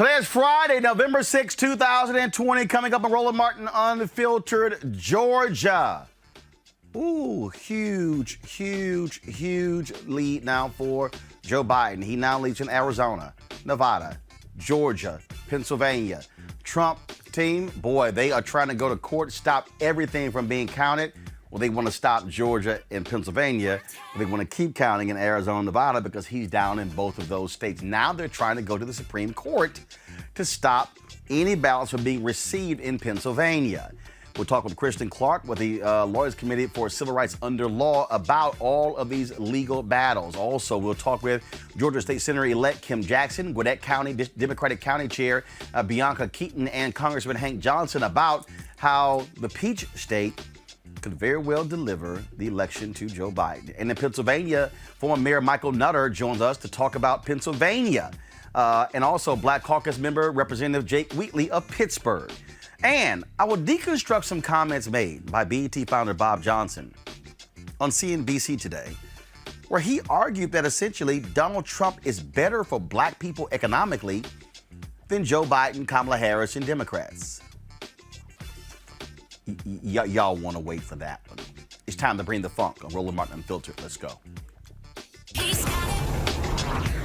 Today is Friday, November 6, 2020. Coming up on Roland Martin Unfiltered, Georgia. Ooh, huge lead now for Joe Biden. He now leads in Arizona, Nevada, Georgia, Pennsylvania. Trump team, boy, they are trying to go to court, stop everything from being counted. Well, they want to stop Georgia and Pennsylvania. They want to keep counting in Arizona, Nevada, because he's down in both of those states. Now they're trying to go to the Supreme Court to stop any ballots from being received in Pennsylvania. We'll talk with Kristen Clark with the Lawyers Committee for Civil Rights Under Law about all of these legal battles. Also, we'll talk with Georgia State Senator-elect Kim Jackson, Gwinnett County Democratic County Chair Bianca Keaton, and Congressman Hank Jonson about how the Peach State could very well deliver the election to Joe Biden. And in Pennsylvania, former Mayor Michael Nutter joins us to talk about Pennsylvania. And also Black Caucus member Representative Jake Wheatley of Pittsburgh. And I will deconstruct some comments made by BET founder Bob Jonson on CNBC today, where he argued that essentially Donald Trump is better for black people economically than Joe Biden, Kamala Harris, and Democrats. Y'all want to wait for that one. It's time to bring the funk on Roland Martin Unfiltered. Let's go. He's got it.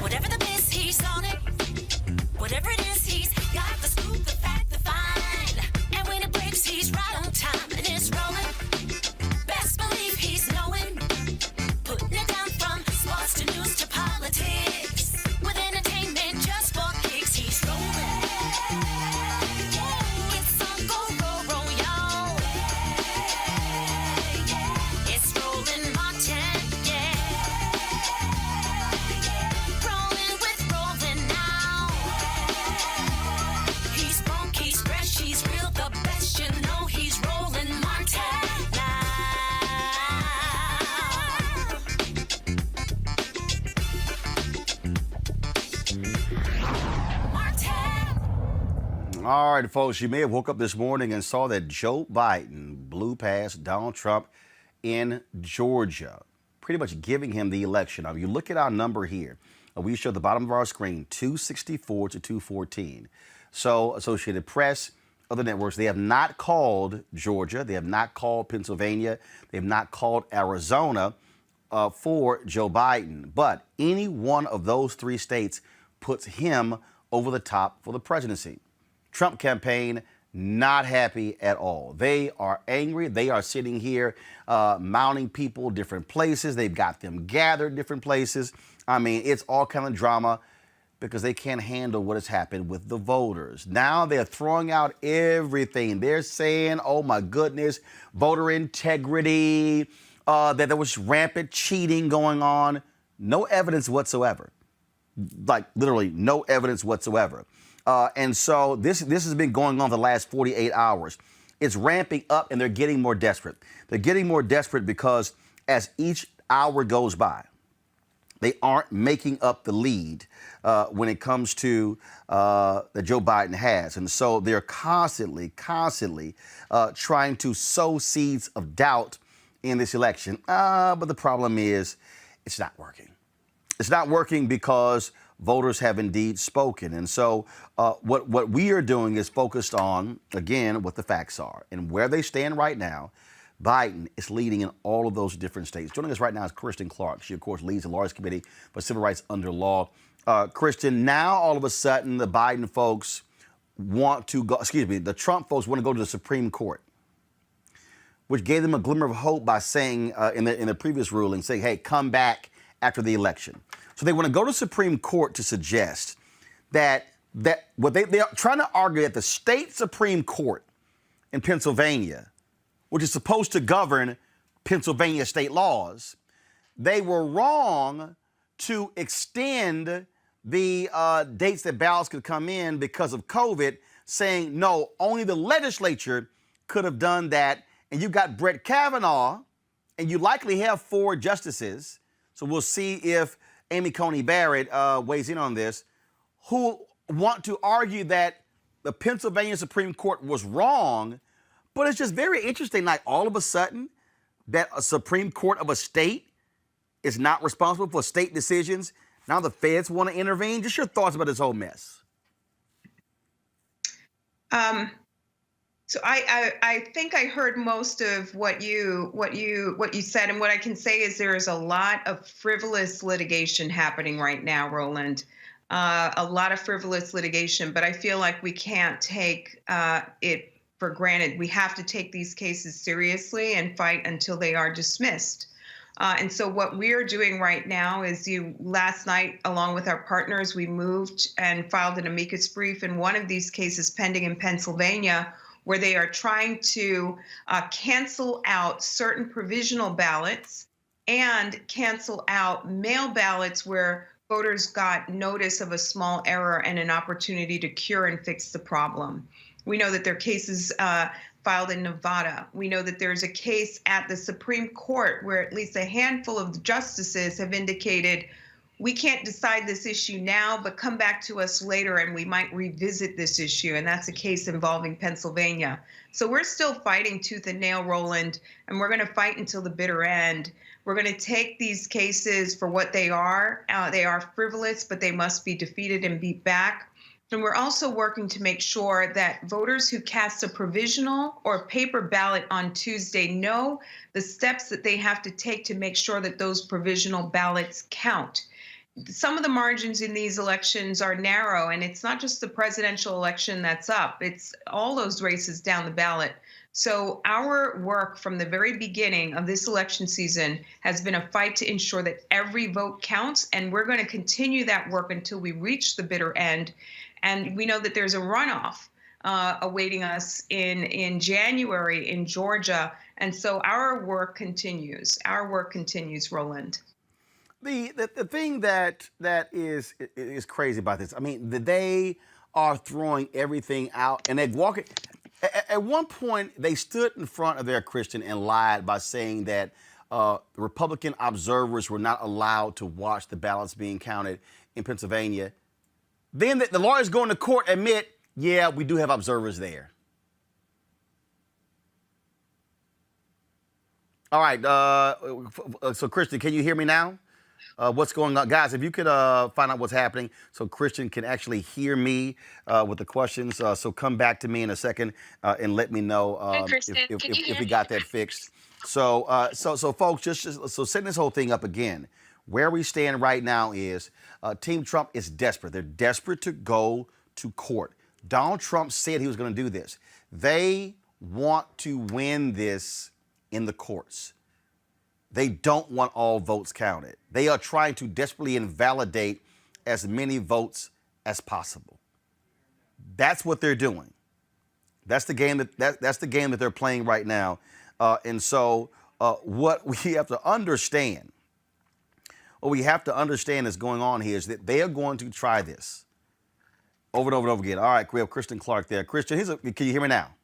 Whatever the biz, he's on it. Whatever it is, he's got the scoop, the fact, the find. And when it breaks, he's right on time and it's rolling. Best believe he's knowing. Putting it down from sports to news to politics. With entertainment just for kicks, he's rolling. It's on go, y'all. It's Roland Martin, rolling with Roland now. He's funk, he's fresh, he's real, the best, you know he's Roland Martin now. Martin. All right, folks, you may have woke up this morning and saw that Joe Biden blew past Donald Trump in Georgia, pretty much giving him the election. Now, if you look at our number here, we show at the bottom of our screen, 264 to 214. So Associated Press, other networks, they have not called Georgia, they have not called Pennsylvania, they have not called Arizona for Joe Biden. But any one of those three states puts him over the top for the presidency. Trump campaign, not happy at all. They are angry. They are sitting here mounting people different places. They've got them gathered different places. I mean, it's all kind of drama because they can't handle what has happened with the voters. Now they're throwing out everything. They're saying, oh my goodness, voter integrity, that there was rampant cheating going on. No evidence whatsoever. Like literally no evidence whatsoever. And so this has been going on the last 48 hours. It's ramping up and they're getting more desperate. They're getting more desperate because as each hour goes by, they aren't making up the lead when it comes to that Joe Biden has. And so they're constantly trying to sow seeds of doubt in this election. But the problem is it's not working. It's not working because voters have indeed spoken. And so what we are doing is focused on, again, what the facts are. And where they stand right now, Biden is leading in all of those different states. Joining us right now is Kristen Clark. She, of course, leads the Lawyers Committee for Civil Rights Under Law. Kristen, now all of a sudden the Biden folks want to go, the Trump folks want to go to the Supreme Court, which gave them a glimmer of hope by saying in the previous ruling, saying, hey, come back after the election. So they want to go to Supreme Court to suggest that what they are trying to argue that the state Supreme Court in Pennsylvania, which is supposed to govern Pennsylvania state laws, they were wrong to extend the dates that ballots could come in because of COVID, saying, no, only the legislature could have done that. And you got Brett Kavanaugh, and you likely have 4 justices. So we'll see if Amy Coney Barrett weighs in on this, who want to argue that the Pennsylvania Supreme Court was wrong. But it's just very interesting, like all of a sudden that a Supreme Court of a state is not responsible for state decisions. Now the feds want to intervene. Just your thoughts about this whole mess. Um, so I think I heard most of what you said, and what I can say is there is a lot of frivolous litigation happening right now, Roland. A lot of frivolous litigation, but I feel like we can't take it for granted. We have to take these cases seriously and fight until they are dismissed. And so what we're doing right now is last night, along with our partners, we moved and filed an amicus brief in one of these cases pending in Pennsylvania, where they are trying to cancel out certain provisional ballots and cancel out mail ballots where voters got notice of a small error and an opportunity to cure and fix the problem. We know that there are cases filed in Nevada. We know that there's a case at the Supreme Court where at least a handful of justices have indicated we can't decide this issue now, but come back to us later and we might revisit this issue. And that's a case involving Pennsylvania. So we're still fighting tooth and nail, Roland, and we're going to fight until the bitter end. We're going to take these cases for what they are. They are frivolous, but they must be defeated and beat back. And we're also working to make sure that voters who cast a provisional or paper ballot on Tuesday know the steps that they have to take to make sure that those provisional ballots count. Some of the margins in these elections are narrow, and it's not just the presidential election that's up, it's all those races down the ballot. So our work from the very beginning of this election season has been a fight to ensure that every vote counts, and we're going to continue that work until we reach the bitter end. And we know that there's a runoff awaiting us in January in Georgia, and so our work continues. Our work continues, Roland. The thing that is crazy about this, I mean, they are throwing everything out, and they're walking. At one point, they stood in front of their Christian and lied by saying that Republican observers were not allowed to watch the ballots being counted in Pennsylvania. Then the lawyers going to court admit, yeah, we do have observers there. All right. So, Christian, can you hear me now? What's going on, guys? If you could find out what's happening, so Christian can actually hear me with the questions. So come back to me in a second and let me know Hi, Kristen. Can you if hear we me? got that fixed. So folks, just so setting this whole thing up again. Where we stand right now is Team Trump is desperate. They're desperate to go to court. Donald Trump said he was going to do this. They want to win this in the courts. They don't want all votes counted. They are trying to desperately invalidate as many votes as possible. That's what they're doing. That's the game that's the game that they're playing right now. And so what we have to understand, is going on here is that they are going to try this over and over and over again. All right, we have Kristen Clark there. Kristen, can you hear me now?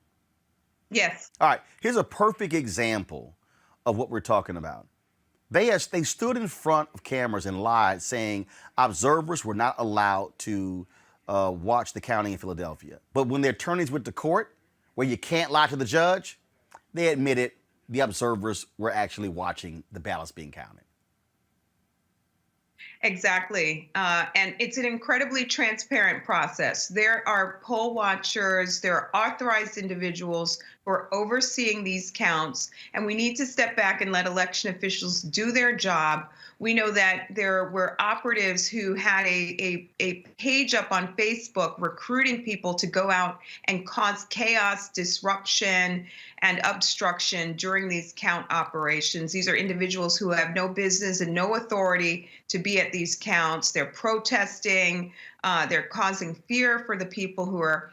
Yes. All right, here's a perfect example of what we're talking about. They stood in front of cameras and lied, saying observers were not allowed to watch the counting in Philadelphia. But when their attorneys went to court, where you can't lie to the judge, they admitted the observers were actually watching the ballots being counted. Exactly. And it's an incredibly transparent process. There are poll watchers, there are authorized individuals who are overseeing these counts, and we need to step back and let election officials do their job. We know that there were operatives who had a page up on Facebook recruiting people to go out and cause chaos, disruption, and obstruction during these count operations. These are individuals who have no business and no authority to be at these counts. They're protesting. They're causing fear for the people who are,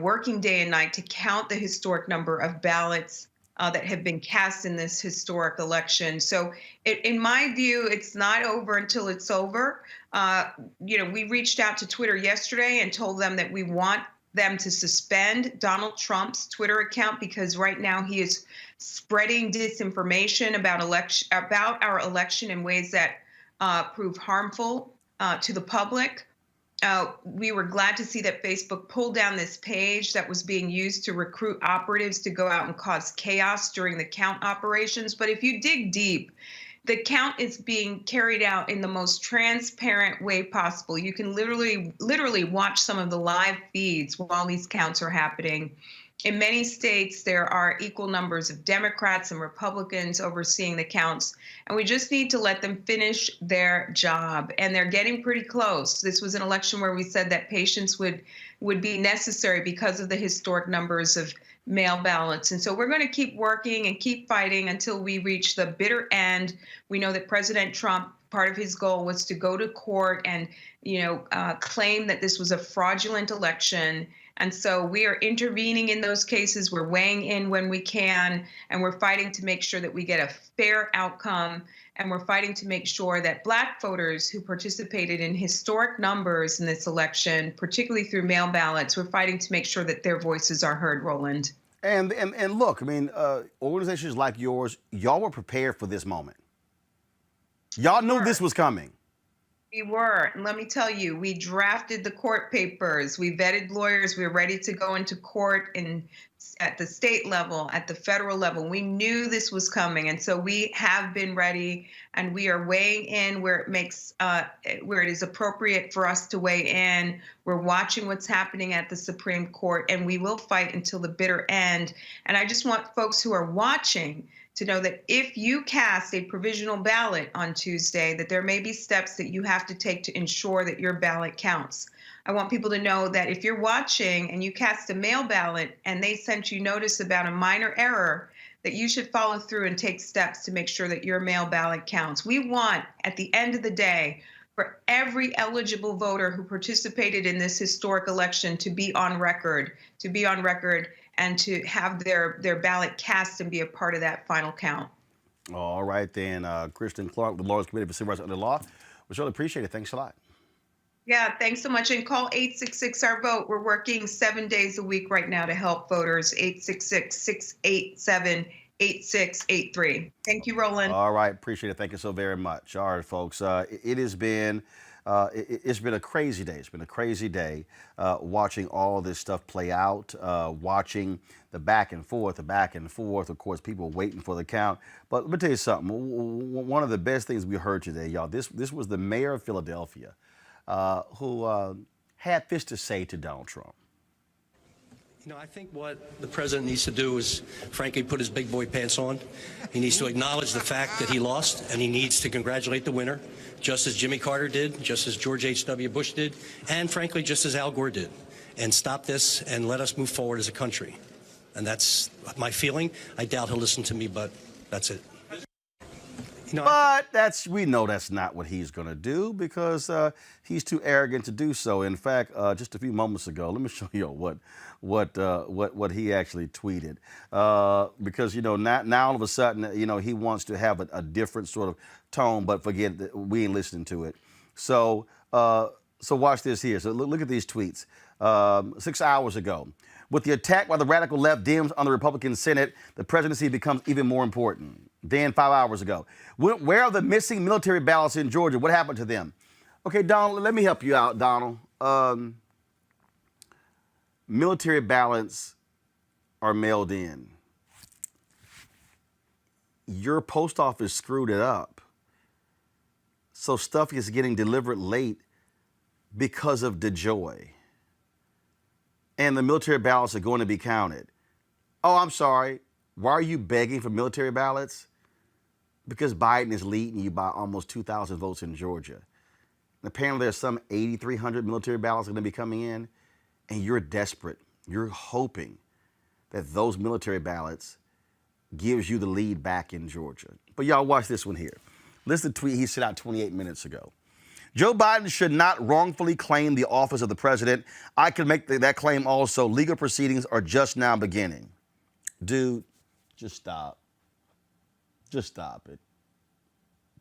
working day and night to count the historic number of ballots that have been cast in this historic election. So in my view, it's not over until it's over. We reached out to Twitter yesterday and told them that we want them to suspend Donald Trump's Twitter account because right now he is spreading disinformation about our election in ways that prove harmful to the public. We were glad to see that Facebook pulled down this page that was being used to recruit operatives to go out and cause chaos during the count operations. But if you dig deep, the count is being carried out in the most transparent way possible. You can literally watch some of the live feeds while these counts are happening. In many states, there are equal numbers of Democrats and Republicans overseeing the counts, and we just need to let them finish their job. And they're getting pretty close. This was an election where we said that patience would be necessary because of the historic numbers of mail ballots. And so we're going to keep working and keep fighting until we reach the bitter end. We know that President Trump, part of his goal was to go to court and, claim that this was a fraudulent election. And so we are intervening in those cases. We're weighing in when we can, and we're fighting to make sure that we get a fair outcome. And we're fighting to make sure that Black voters who participated in historic numbers in this election, particularly through mail ballots, we're fighting to make sure that their voices are heard, Roland. And look, I mean, organizations like yours, y'all were prepared for this moment. Y'all knew this was coming. We were. And let me tell you, we drafted the court papers. We vetted lawyers. We were ready to go into court at the state level, at the federal level. We knew this was coming. And so we have been ready, and we are weighing in where it is appropriate for us to weigh in. We're watching what's happening at the Supreme Court, and we will fight until the bitter end. And I just want folks who are watching to know that if you cast a provisional ballot on Tuesday, that there may be steps that you have to take to ensure that your ballot counts. I want people to know that if you're watching and you cast a mail ballot and they sent you notice about a minor error, that you should follow through and take steps to make sure that your mail ballot counts. We want, at the end of the day, for every eligible voter who participated in this historic election to be on record, and to have their ballot cast and be a part of that final count. All right, then. Kristen Clark, the Lawyers Committee for Civil Rights Under Law. We really appreciate it. Thanks a lot. Yeah, thanks so much. And call 866-OUR-VOTE. We're working 7 days a week right now to help voters. 866-687-8683. Thank you, Roland. All right, appreciate it. Thank you so very much. All right, folks. It has been it's been a crazy day. It's been a crazy day watching all this stuff play out, watching the back and forth. Of course, people waiting for the count. But let me tell you something. One of the best things we heard today, y'all, this was the mayor of Philadelphia who had this to say to Donald Trump. I think what the president needs to do is, frankly, put his big boy pants on. He needs to acknowledge the fact that he lost, and he needs to congratulate the winner, just as Jimmy Carter did, just as George H.W. Bush did, and frankly, just as Al Gore did. And stop this and let us move forward as a country. And that's my feeling. I doubt he'll listen to me, but that's it. But we know that's not what he's going to do, because he's too arrogant to do so. In fact, just a few moments ago, let me show you what he actually tweeted. Because now all of a sudden he wants to have a different sort of tone, but forget that we ain't listening to it. So watch this here. So look at these tweets. 6 hours ago, with the attack by the radical left Dems on the Republican Senate, the presidency becomes even more important. Then 5 hours ago, where are the missing military ballots in Georgia? What happened to them? Okay, Donald, let me help you out, Donald. Military ballots are mailed in. Your post office screwed it up. So stuff is getting delivered late because of DeJoy. And the military ballots are going to be counted. Oh, I'm sorry. Why are you begging for military ballots? Because Biden is leading you by almost 2,000 votes in Georgia. And apparently there's some 8,300 military ballots going to be coming in, and you're desperate. You're hoping that those military ballots gives you the lead back in Georgia. But y'all watch this one here. Listen to the tweet he sent out 28 minutes ago. Joe Biden should not wrongfully claim the office of the president. I can make that claim also. Legal proceedings are just now beginning. Dude, just stop. Just stop it.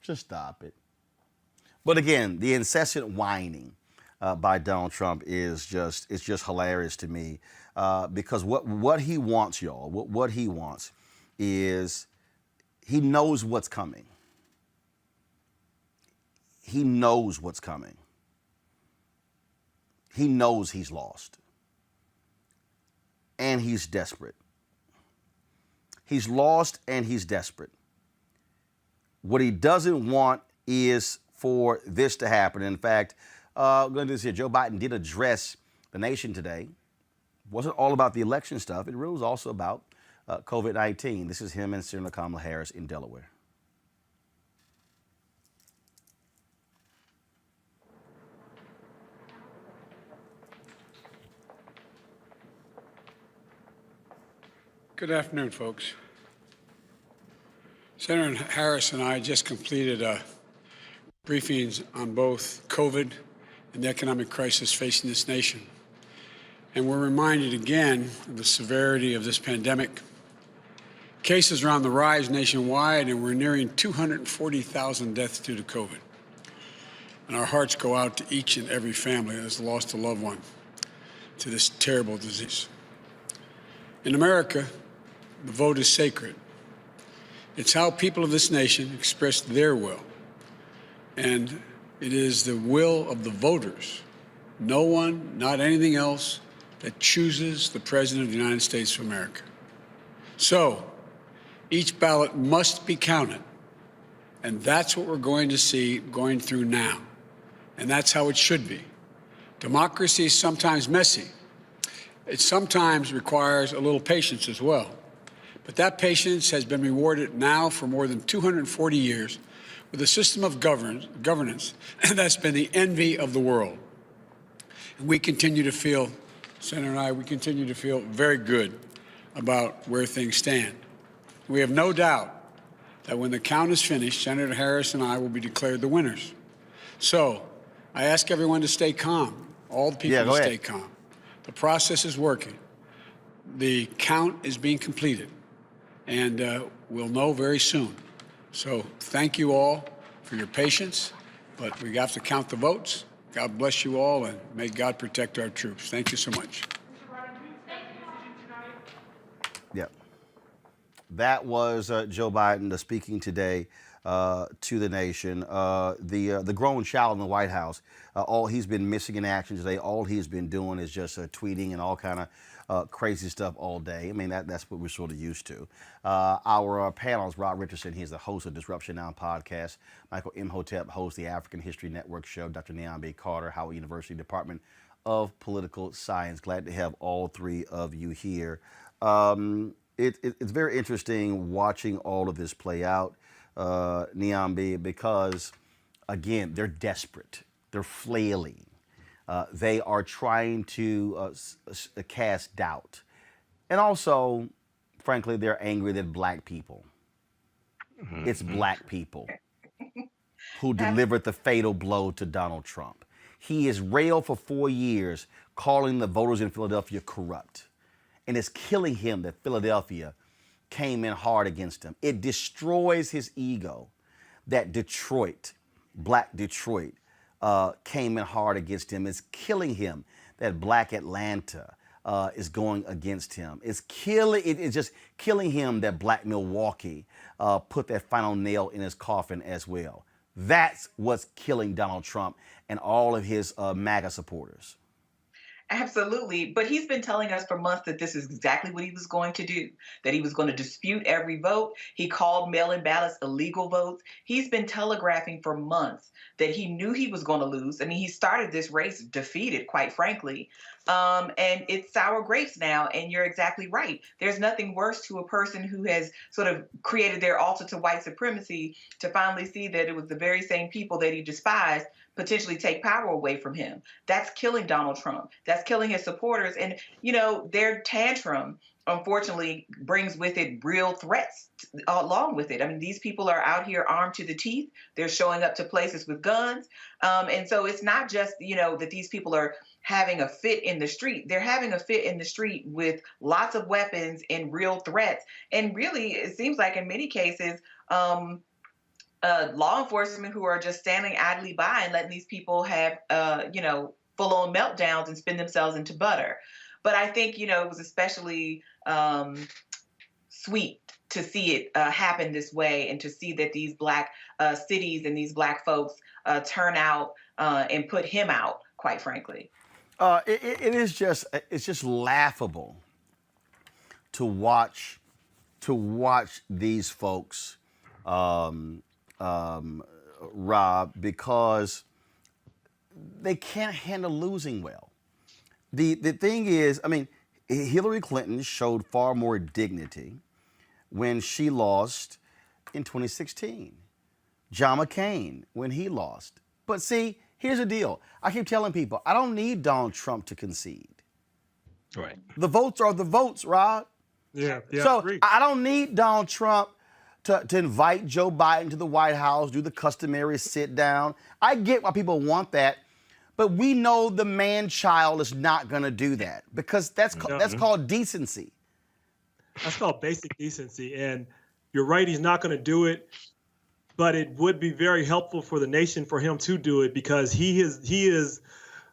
Just stop it. But again, the incessant whining by Donald Trump is just hilarious to me, because what he wants, y'all, what he wants is, he knows what's coming. He knows what's coming. He knows he's lost. And he's desperate. He's lost and he's desperate. What he doesn't want is for this to happen. In fact, I'm going to do this here. Joe Biden did address the nation today. It wasn't all about the election stuff. It really was also about COVID-19. This is him and Senator Kamala Harris in Delaware. Good afternoon, folks. Senator Harris and I just completed briefings on both COVID and the economic crisis facing this nation. And we're reminded again of the severity of this pandemic. Cases are on the rise nationwide, and we're nearing 240,000 deaths due to COVID. And our hearts go out to each and every family that has lost a loved one to this terrible disease. In America, the vote is sacred. It's how people of this nation express their will. And it is the will of the voters, no one, not anything else, that chooses the President of the United States of America. So, each ballot must be counted. And that's what we're going to see going through now. And that's how it should be. Democracy is sometimes messy. It sometimes requires a little patience as well. But that patience has been rewarded now for more than 240 years with a system of governance that's been the envy of the world. And we continue to feel, Senator and I, we continue to feel very good about where things stand. We have no doubt that when the count is finished, Senator Harris and I will be declared the winners. So I ask everyone to stay calm, all the people to stay calm. The process is working. The count is being completed, and we'll know very soon. So thank you all for your patience, but we have to count the votes. God bless you all, and may God protect our troops. Thank you so much. Yep. That was Joe Biden speaking today to the nation. The grown child in the White House, all he's been missing in action today, all he's been doing is just tweeting and all kind of crazy stuff all day. I mean, that's what we're sort of used to. Our panel is Rob Richardson. He's the host of Disruption Now podcast. Michael Imhotep hosts the African History Network show. Dr. Niambe Carter, Howard University Department of Political Science. Glad to have all three of you here. It's very interesting watching all of this play out, Niambe, because, again, they're desperate. They're flailing. They are trying to cast doubt. And also, frankly, they're angry that black people, it's black people who delivered the fatal blow to Donald Trump. He is railed for 4 years, calling the voters in Philadelphia corrupt. And it's killing him that Philadelphia came in hard against him. It destroys his ego that Detroit, black Detroit, came in hard against him. It's killing him that black Atlanta is going against him. It's just killing him that black Milwaukee put that final nail in his coffin as well. That's what's killing Donald Trump and all of his MAGA supporters. Absolutely. But he's been telling us for months that this is exactly what he was going to do, that he was going to dispute every vote. He called mail-in ballots illegal votes. He's been telegraphing for months that he knew he was going to lose. I mean, he started this race defeated, quite frankly. And it's sour grapes now. And you're exactly right. There's nothing worse to a person who has sort of created their altar to white supremacy to finally see that it was the very same people that he despised potentially take power away from him. That's killing Donald Trump. That's killing his supporters. And, you know, their tantrum, unfortunately, brings with it real threats along with it. I mean, these people are out here armed to the teeth. They're showing up to places with guns. And so it's not just, you know, that these people are having a fit in the street. They're having a fit in the street with lots of weapons and real threats. And really, it seems like in many cases, law enforcement who are just standing idly by and letting these people have, you know, full-on meltdowns and spin themselves into butter. But I think, you know, it was especially sweet to see it happen this way and to see that these black cities and these black folks turn out and put him out, quite frankly. It's just laughable to watch these folks Rob, because they can't handle losing well. The thing is, I mean, Hillary Clinton showed far more dignity when she lost in 2016. John McCain when he lost. But see, here's the deal. I keep telling people, I don't need Donald Trump to concede. Right. The votes are the votes, Rob. Yeah. So Agree. I don't need Donald Trump to invite Joe Biden to the White House, do the customary sit down. I get why people want that, but we know the man-child is not going to do that because that's called decency. That's called basic decency. And you're right, he's not going to do it, but it would be very helpful for the nation for him to do it because he is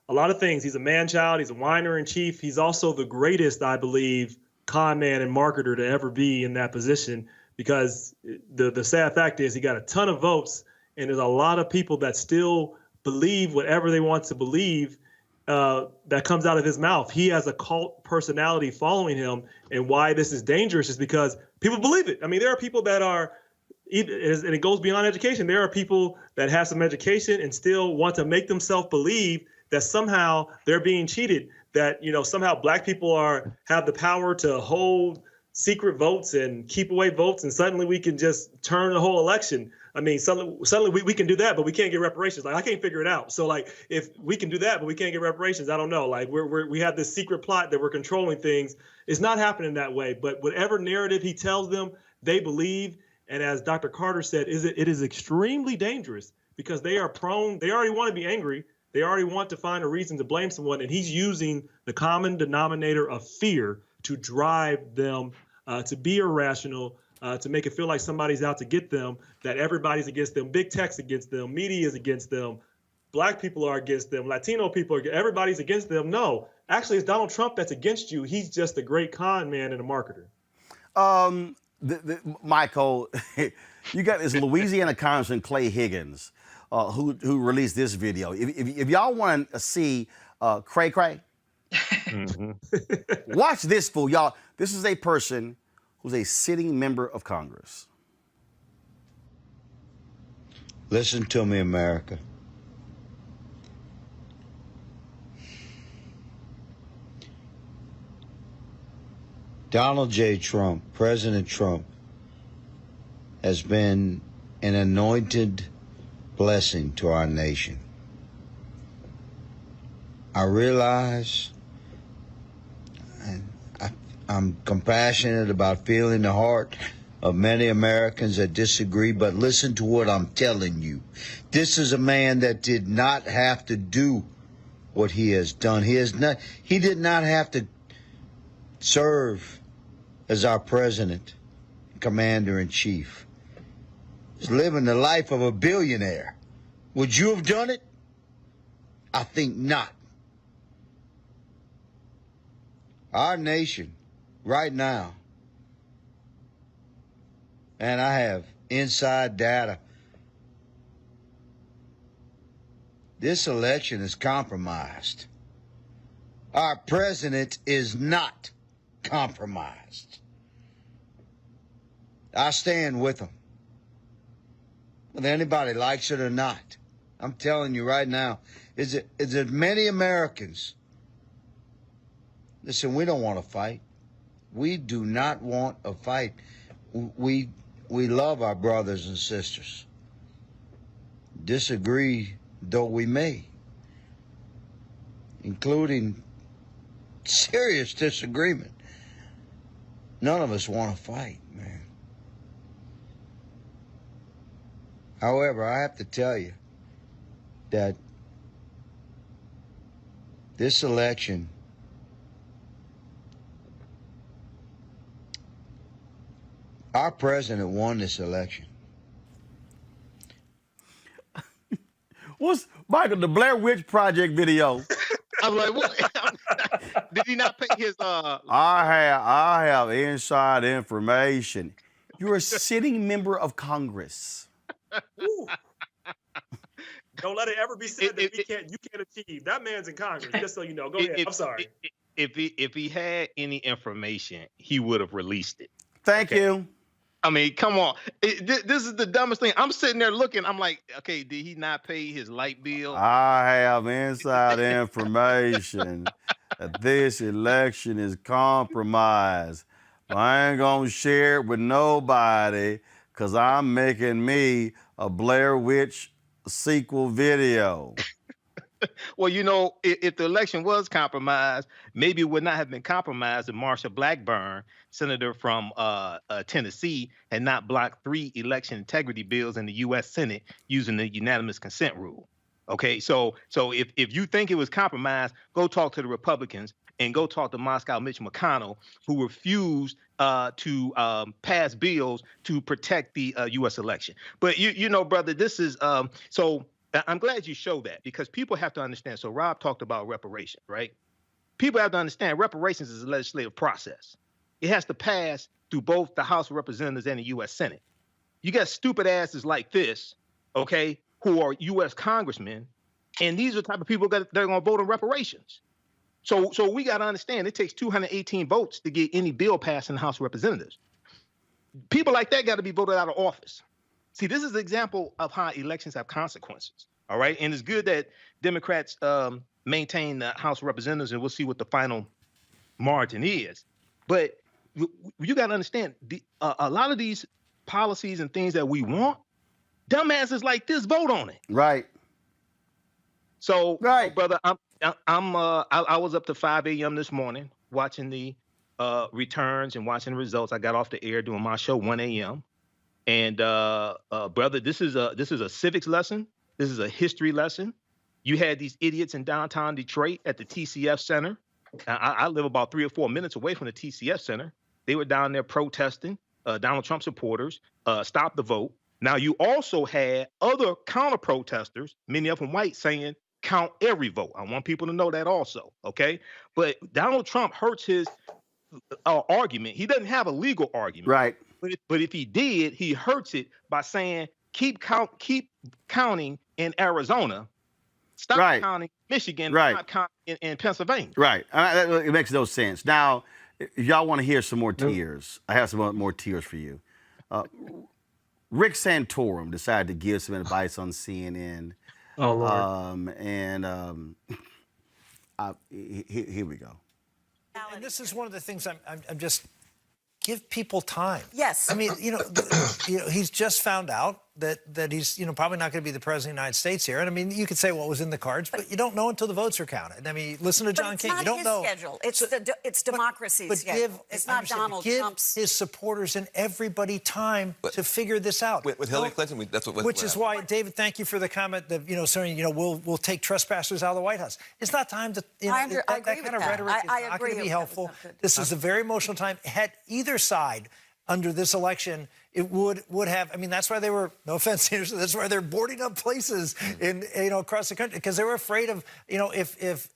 a lot of things. He's a man-child. He's a whiner in chief. He's also the greatest, I believe, con man and marketer to ever be in that position because the sad fact is he got a ton of votes and there's a lot of people that still believe whatever they want to believe that comes out of his mouth. He has a cult personality following him, and why this is dangerous is because people believe it. I mean, there are people that are, and it goes beyond education. There are people that have some education and still want to make themselves believe that somehow they're being cheated, that, somehow black people have the power to hold secret votes and keep away votes, and suddenly we can just turn the whole election. I mean, suddenly we can do that, but we can't get reparations. Like, I can't figure it out. So, like, if we can do that, but we can't get reparations, I don't know. Like, we have this secret plot that we're controlling things. It's not happening that way. But whatever narrative he tells them, they believe. And as Dr. Carter said, it is extremely dangerous because they are prone. They already want to be angry. They already want to find a reason to blame someone. And he's using the common denominator of fear to drive them to be irrational, to make it feel like somebody's out to get them, that everybody's against them, big tech's against them, media is against them, black people are against them, Latino people everybody's against them. No, actually, it's Donald Trump that's against you. He's just a great con man and a marketer. Michael, you got this Louisiana Congressman Clay Higgins who released this video. If y'all want to see Cray Cray, watch this fool, y'all. This is a person who's a sitting member of Congress. Listen to me, America. Donald J. Trump, President Trump, has been an anointed blessing to our nation. I realize, and I'm compassionate about feeling the heart of many Americans that disagree, but listen to what I'm telling you. This is a man that did not have to do what he has done. He did not have to serve as our president, commander-in-chief. He's living the life of a billionaire. Would you have done it? I think not. Our nation, right now, and I have inside data, this election is compromised. Our president is not compromised. I stand with him, whether anybody likes it or not. I'm telling you right now, is it many Americans? Listen, we don't want to fight. We do not want a fight. We love our brothers and sisters. Disagree though we may, including serious disagreement. None of us want to fight, man. However, I have to tell you that this election our president won this election. What's Michael, the Blair Witch Project video? I'm like, what? Did he not pay his I have inside information. You're a sitting member of Congress. Ooh. Don't let it ever be said that you can't achieve. That man's in Congress, just so you know. Go ahead. I'm sorry. If he had any information, he would have released it. Thank you. I mean, come on. This is the dumbest thing. I'm sitting there looking. I'm like, okay, did he not pay his light bill? I have inside information that this election is compromised. But I ain't gonna share it with nobody because I'm making me a Blair Witch sequel video. Well, you know, if the election was compromised, maybe it would not have been compromised if Marsha Blackburn, senator from Tennessee, had not blocked 3 election integrity bills in the U.S. Senate using the unanimous consent rule. Okay, so if you think it was compromised, go talk to the Republicans and go talk to Moscow Mitch McConnell, who refused to pass bills to protect the U.S. election. But you know, brother, this is so. I'm glad you showed that because people have to understand. So Rob talked about reparations, right? People have to understand reparations is a legislative process. It has to pass through both the House of Representatives and the U.S. Senate. You got stupid asses like this, okay, who are U.S. congressmen, and these are the type of people that they're going to vote on reparations. So we got to understand it takes 218 votes to get any bill passed in the House of Representatives. People like that got to be voted out of office. See, this is an example of how elections have consequences, all right? And it's good that Democrats maintain the House of Representatives, and we'll see what the final margin is. But you got to understand, a lot of these policies and things that we want, dumbasses like this vote on it. Right. So, right, brother, I was up to 5 a.m. this morning watching the returns and watching the results. I got off the air doing my show 1 a.m. And brother, this is a civics lesson. This is a history lesson. You had these idiots in downtown Detroit at the TCF Center. I live about 3 or 4 minutes away from the TCF Center. They were down there protesting. Donald Trump supporters, stop the vote. Now you also had other counter protesters, many of them white, saying count every vote. I want people to know that also. Okay, but Donald Trump hurts his argument. He doesn't have a legal argument. Right. But if he did, he hurts it by saying keep counting in Arizona, stop counting Michigan, stop counting in Pennsylvania. Right. It makes no sense. Now, if y'all want to hear some more tears, I have some more tears for you. Rick Santorum decided to give some advice on CNN. Oh, Lord. Here we go. And this is one of the things I'm just give people time. Yes. I mean, he's just found out that he's, probably not going to be the president of the United States here. And I mean, you could say what was in the cards, but you don't know until the votes are counted. I mean, listen to John King. You don't know. Schedule. It's democracy's schedule. It's not Donald Trump's. Give his supporters and everybody time to figure this out. With Hillary Clinton, that's what. Which is why, David, thank you for the comment that saying we'll take trespassers out of the White House. It's not time to. I agree that kind with of that. rhetoric is I not agree going to be helpful. This is a very emotional time. Had either side under this election, it would have. I mean, that's why they were. No offense, that's why they're boarding up places in across the country because they were afraid of if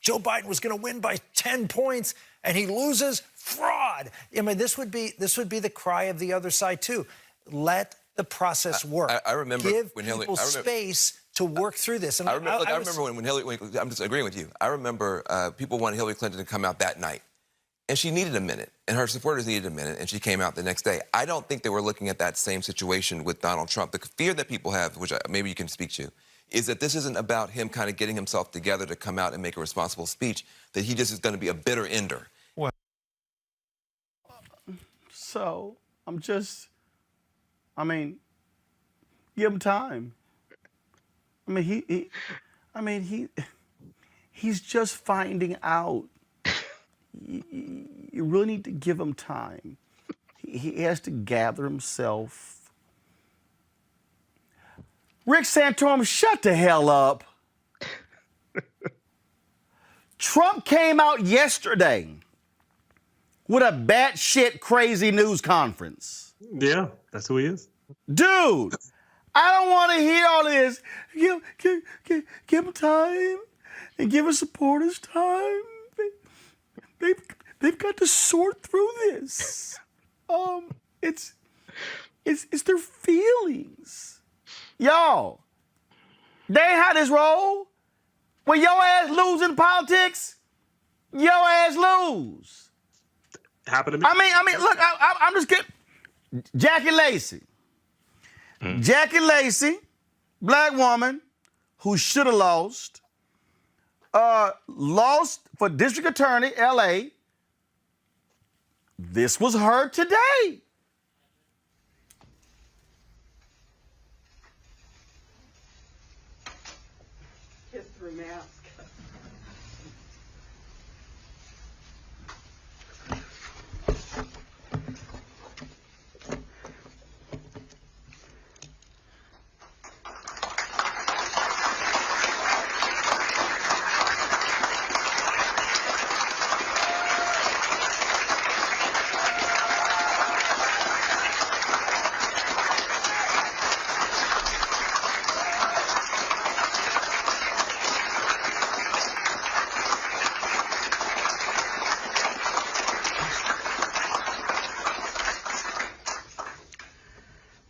Joe Biden was going to win by 10 points and he loses, fraud. I mean, this would be the cry of the other side too. Let the process work. I remember give when Hillary. people space to work through this. I remember when Hillary. I'm just agreeing with you. I remember people wanted Hillary Clinton to come out that night. And she needed a minute, and her supporters needed a minute, and she came out the next day. I don't think they were looking at that same situation with Donald Trump. The fear that people have, which maybe you can speak to, is that this isn't about him kind of getting himself together to come out and make a responsible speech, that he just is going to be a bitter ender. Well, so give him time. He's just finding out. You really need to give him time. He has to gather himself. Rick Santorum, shut the hell up. Trump came out yesterday with a batshit crazy news conference. Yeah, that's who he is. Dude, I don't want to hear all this. Give him time and give his supporters time. They've got to sort through this. It's their feelings. Y'all, they how this roll. When your ass lose in politics, your ass lose. Happened to me. I mean, look, I'm just kidding. Jackie Lacey. Jackie Lacey, black woman who should have lost for district attorney, L.A. This was her today. Kiss-through mask.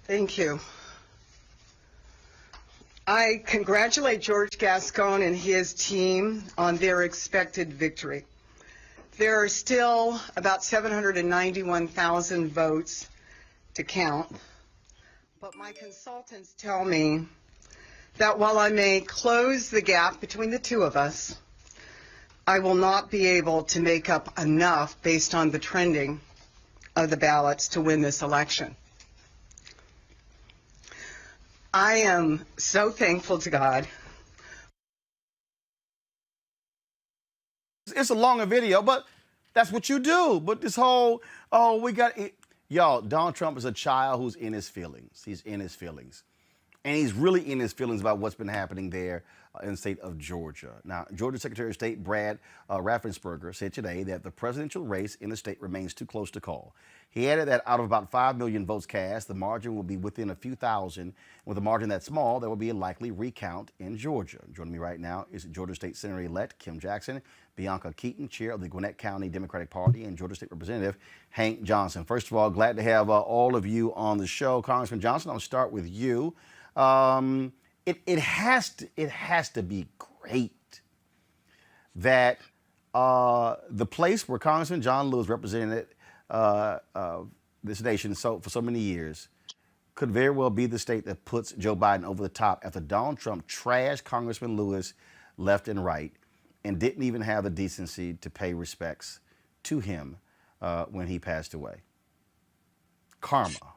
Thank you. I congratulate George Gascon and his team on their expected victory. There are still about 791,000 votes to count, but my consultants tell me that while I may close the gap between the two of us, I will not be able to make up enough based on the trending of the ballots to win this election. I am so thankful to God. It's a longer video, but that's what you do. But this whole, we got it. Y'all, Donald Trump is a child who's in his feelings. He's in his feelings. And he's really in his feelings about what's been happening there in the state of Georgia. Now, Georgia Secretary of State Brad Raffensperger said today that the presidential race in the state remains too close to call. He added that out of about 5 million votes cast, the margin will be within a few thousand. With a margin that small, there will be a likely recount in Georgia. Joining me right now is Georgia State Senator-elect Kim Jackson, Bianca Keaton, chair of the Gwinnett County Democratic Party, and Georgia State Representative Hank Jonson. First of all, glad to have all of you on the show. Congressman Jonson, I'll start with you. It has to be great that the place where Congressman John Lewis represented this nation for so many years could very well be the state that puts Joe Biden over the top after Donald Trump trashed Congressman Lewis left and right and didn't even have the decency to pay respects to him when he passed away. Karma.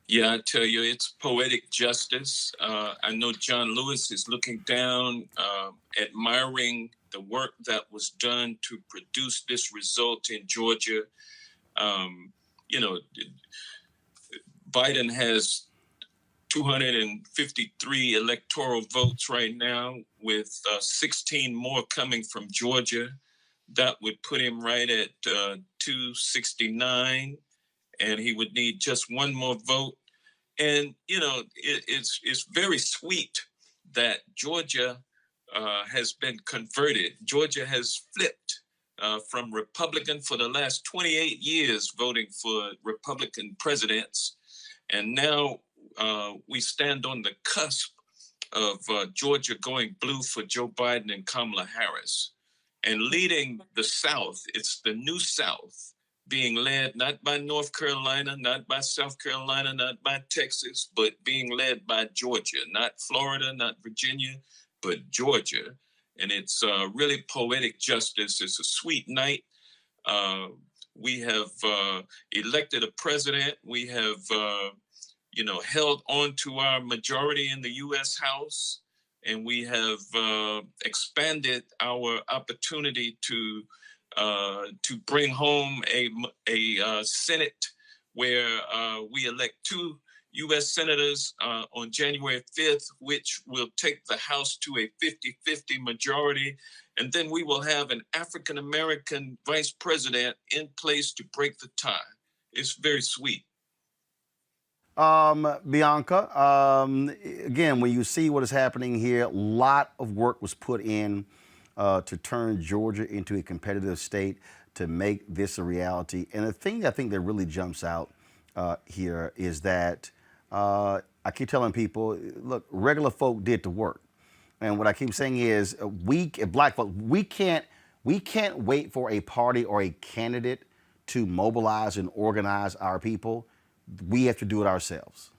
Yeah, I tell you, it's poetic justice. I know John Lewis is looking down, admiring the work that was done to produce this result in Georgia. You know, Biden has 253 electoral votes right now, with 16 more coming from Georgia. That would put him right at 269. And he would need just one more vote. And, you know, it's very sweet that Georgia has been converted. Georgia has flipped from Republican for the last 28 years, voting for Republican presidents. And now we stand on the cusp of Georgia going blue for Joe Biden and Kamala Harris. And leading the South, it's the new South, being led not by North Carolina, not by South Carolina, not by Texas, but being led by Georgia, not Florida, not Virginia, but Georgia. And it's really poetic justice. It's a sweet night. We have elected a president. We have, held on to our majority in the U.S. House, and we have expanded our opportunity to bring home a Senate where we elect 2 U.S. senators on January 5th, which will take the House to a 50-50 majority. And then we will have an African-American vice president in place to break the tie. It's very sweet. Bianca, again, when you see what is happening here, a lot of work was put in to turn Georgia into a competitive state, to make this a reality. And the thing I think that really jumps out here is that I keep telling people, look, regular folk did the work. And what I keep saying is black folk, we can't wait for a party or a candidate to mobilize and organize our people. We have to do it ourselves.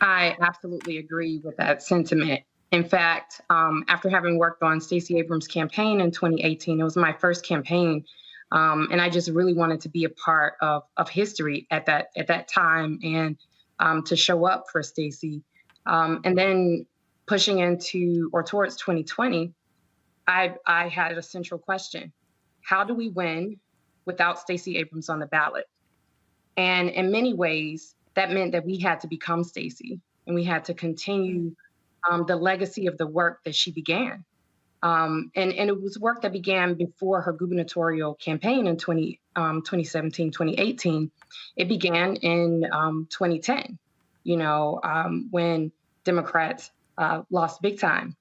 I absolutely agree with that sentiment. In fact, after having worked on Stacey Abrams' campaign in 2018, it was my first campaign, and I just really wanted to be a part of history at that time and to show up for Stacey. And then pushing into or towards 2020, I had a central question: how do we win without Stacey Abrams on the ballot? And in many ways, that meant that we had to become Stacey, and we had to continue the legacy of the work that she began. And it was work that began before her gubernatorial campaign in 2017, 2018. It began in 2010, when Democrats lost big time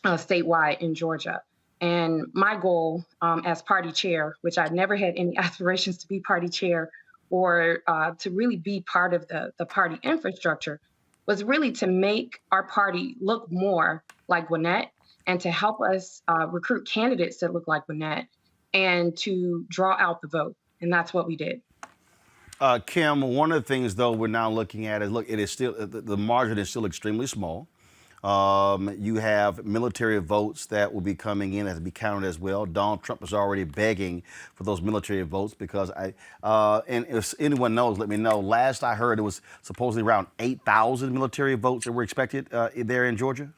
statewide in Georgia. And my goal as party chair, which I never had any aspirations to be party chair or to really be part of the party infrastructure, was really to make our party look more like Gwinnett and to help us recruit candidates that look like Gwinnett and to draw out the vote. And that's what we did. Kim, one of the things, though, we're now looking at is, look, it is still, the margin is still extremely small. You have military votes that will be coming in as to be counted as well. Donald Trump is already begging for those military votes because and if anyone knows, let me know. Last I heard, it was supposedly around 8,000 military votes that were expected there in Georgia.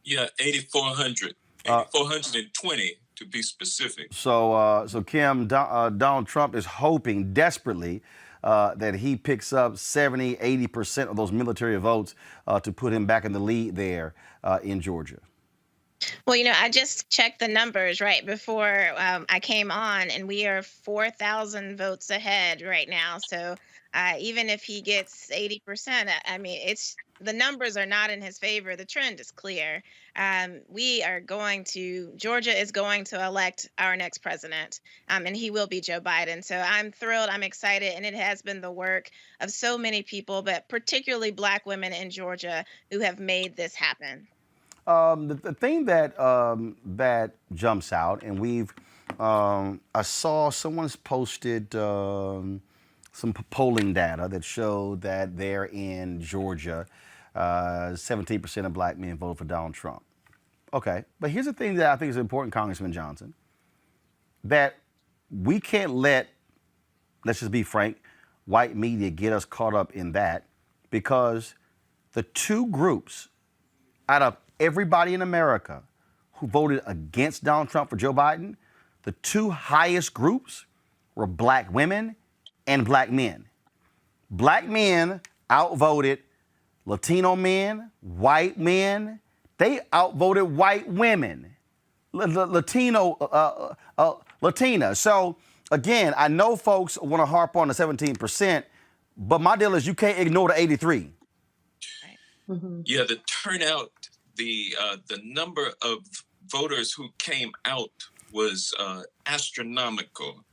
Yeah, 8,400, 8,420 to be specific. So Kim, Donald Trump is hoping desperately that he picks up 70, 80% of those military votes to put him back in the lead there in Georgia. Well, I just checked the numbers right before I came on, and we are 4,000 votes ahead right now. So even if he gets 80%, I mean, the numbers are not in his favor. The trend is clear. Georgia is going to elect our next president, and he will be Joe Biden. So I'm thrilled, I'm excited, and it has been the work of so many people, but particularly Black women in Georgia who have made this happen. The thing that jumps out, and I saw someone's posted some polling data that showed that there in Georgia, 17% of Black men voted for Donald Trump. Okay, but here's the thing that I think is important, Congressman Jonson, that we can't let's just be frank, white media get us caught up in that, because the two groups out of everybody in America who voted against Donald Trump for Joe Biden, the two highest groups were Black women and Black men. Black men outvoted Latino men, white men. They outvoted white women, Latina. So again, I know folks want to harp on the 17%, but my deal is you can't ignore the 83. Mm-hmm. Yeah, the turnout, the number of voters who came out was astronomical.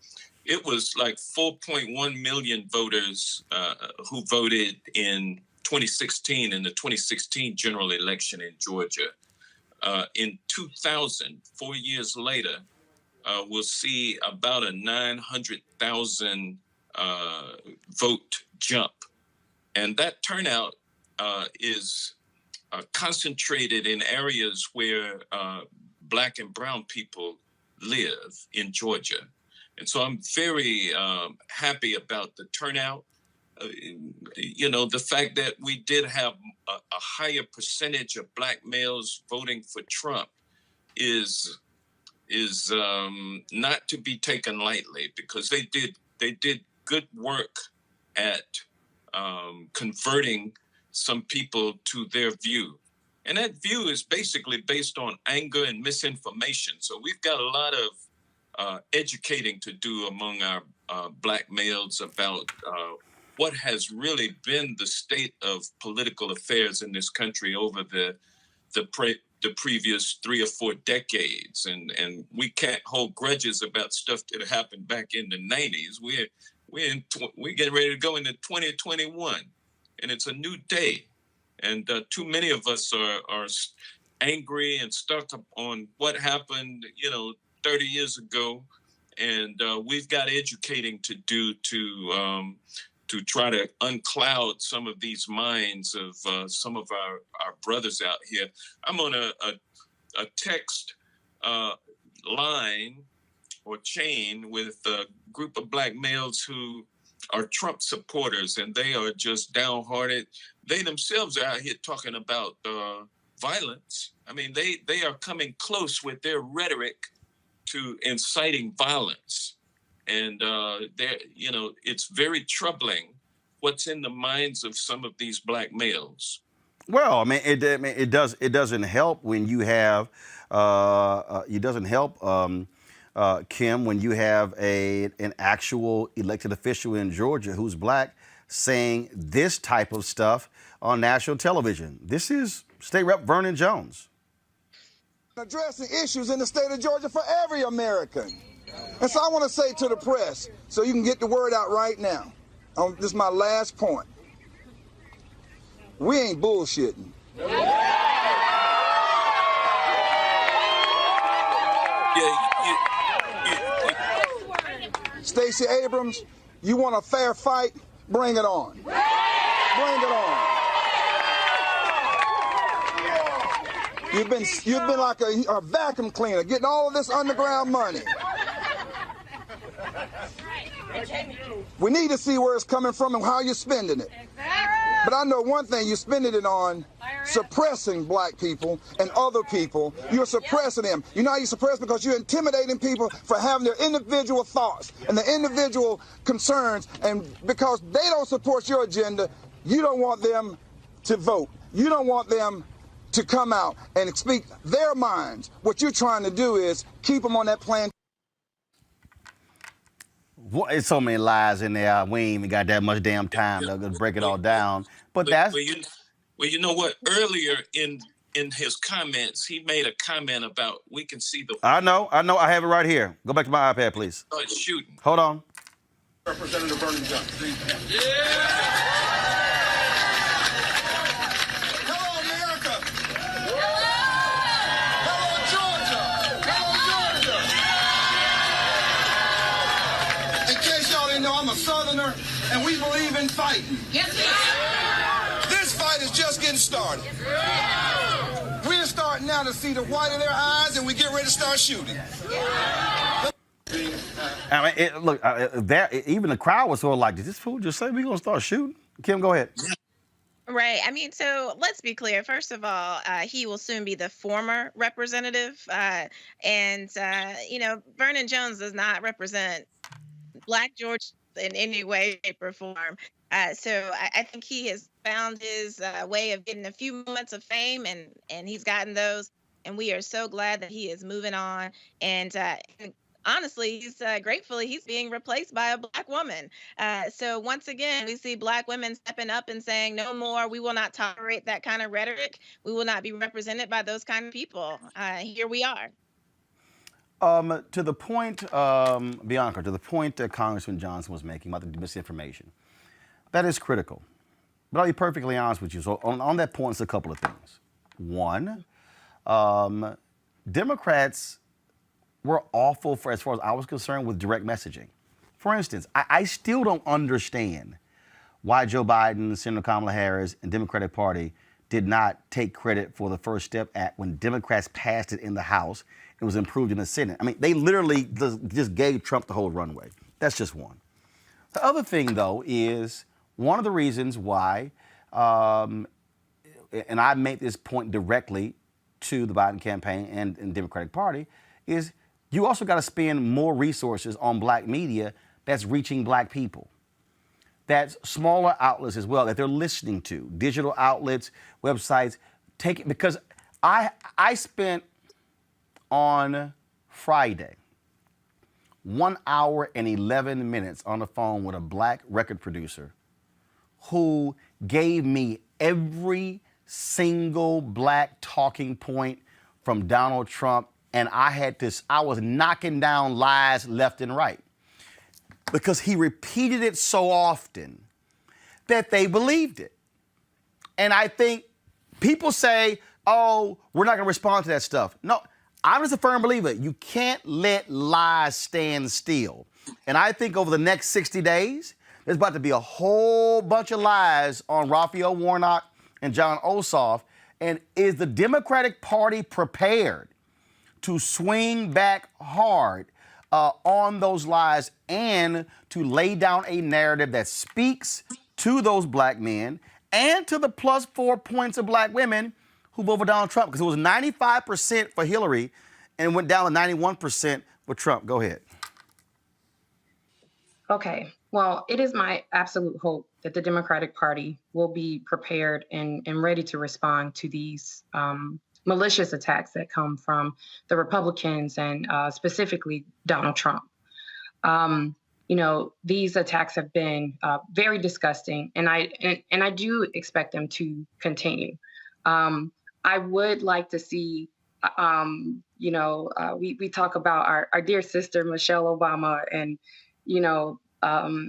It was like 4.1 million voters who voted in 2016 in the 2016 general election in Georgia. In 2000, 4 years later, we'll see about a 900,000 vote jump. And that turnout is concentrated in areas where Black and brown people live in Georgia. And so I'm very happy about the turnout. The fact that we did have a higher percentage of Black males voting for Trump is not to be taken lightly, because they did good work at converting some people to their view. And that view is basically based on anger and misinformation. So we've got a lot of educating to do among our Black males about what has really been the state of political affairs in this country over the previous 3 or 4 decades. And we can't hold grudges about stuff that happened back in the 90s. We're getting ready to go into 2021, and it's a new day. And too many of us are angry and stuck up on what happened, 30 years ago. And we've got educating to do to try to uncloud some of these minds of some of our brothers out here. I'm on a text line or chain with a group of black males who are Trump supporters, and they are just downhearted. They themselves are out here talking about violence. I mean, they are coming close with their rhetoric to inciting violence. And it's very troubling what's in the minds of some of these black males. Well, I mean, it doesn't help when you have it doesn't help Kim, when you have an actual elected official in Georgia who's black saying this type of stuff on national television. This is State Rep Vernon Jones. Addressing issues in the state of Georgia for every American. And so I want to say to the press, so you can get the word out right now, this is my last point. We ain't bullshitting. Stacey Abrams, you want a fair fight? Bring it on. Bring it on. You've been like a vacuum cleaner, getting all of this underground money. We need to see where it's coming from and how you're spending it. But I know one thing, you're spending it on suppressing black people and other people. You're suppressing them. You know how you suppress? Because you're intimidating people for having their individual thoughts and their individual concerns. And because they don't support your agenda, you don't want them to vote. You don't want them to come out and speak their minds. What you're trying to do is keep them on that plan. It's so many lies in there. We ain't even got that much damn time to break it all down. But that's... Well, you know what? Earlier in his comments, he made a comment about we can see the... I know. I have it right here. Go back to my iPad, please. Start shooting. Hold on. Representative Vernon Johnson. I'm a Southerner, and we believe in fighting. Yes, this fight is just getting started. We're starting now to see the white of their eyes, and we get ready to start shooting. I mean, even the crowd was sort of like, did this fool just say we're going to start shooting? Kim, go ahead. Right. I mean, so let's be clear. First of all, he will soon be the former representative. Vernon Jones does not represent Black George in any way, shape, or form. So I think he has found his way of getting a few moments of fame, and he's gotten those. And we are so glad that he is moving on. And honestly, he's gratefully he's being replaced by a Black woman. So once again, we see Black women stepping up and saying, no more, we will not tolerate that kind of rhetoric. We will not be represented by those kind of people. Here we are. To the point, Bianca, to the point that Congressman Jonson was making about the misinformation, that is critical. But I'll be perfectly honest with you. So on that point, it's a couple of things. One, Democrats were awful, as far as I was concerned, with direct messaging. For instance, I still don't understand why Joe Biden, Senator Kamala Harris, and Democratic Party did not take credit for the First Step Act when Democrats passed it in the House. It was improved in the Senate. I mean, they literally just gave Trump the whole runway. That's just one. The other thing, though, is one of the reasons why, and I make this point directly to the Biden campaign and Democratic Party, is you also got to spend more resources on Black media that's reaching Black people. That's smaller outlets as well that they're listening to, digital outlets, websites. Because I spent on Friday 1 hour and 11 minutes on the phone with a Black record producer who gave me every single Black talking point from Donald Trump, and I was knocking down lies left and right because he repeated it so often that they believed it. And I think people say, oh, we're not going to respond to that stuff. No, I'm just a firm believer. You can't let lies stand still. And I think over the next 60 days, there's about to be a whole bunch of lies on Raphael Warnock and John Ossoff. And is the Democratic Party prepared to swing back hard on those lies and to lay down a narrative that speaks to those black men and to the plus 4 points of black women who voted for Donald Trump? Because it was 95% for Hillary and went down to 91% for Trump. Go ahead. Okay. Well, it is my absolute hope that the Democratic Party will be prepared and ready to respond to these malicious attacks that come from the Republicans and specifically Donald Trump. These attacks have been very disgusting, and I do expect them to continue. I would like to see, we talk about our dear sister, Michelle Obama, and,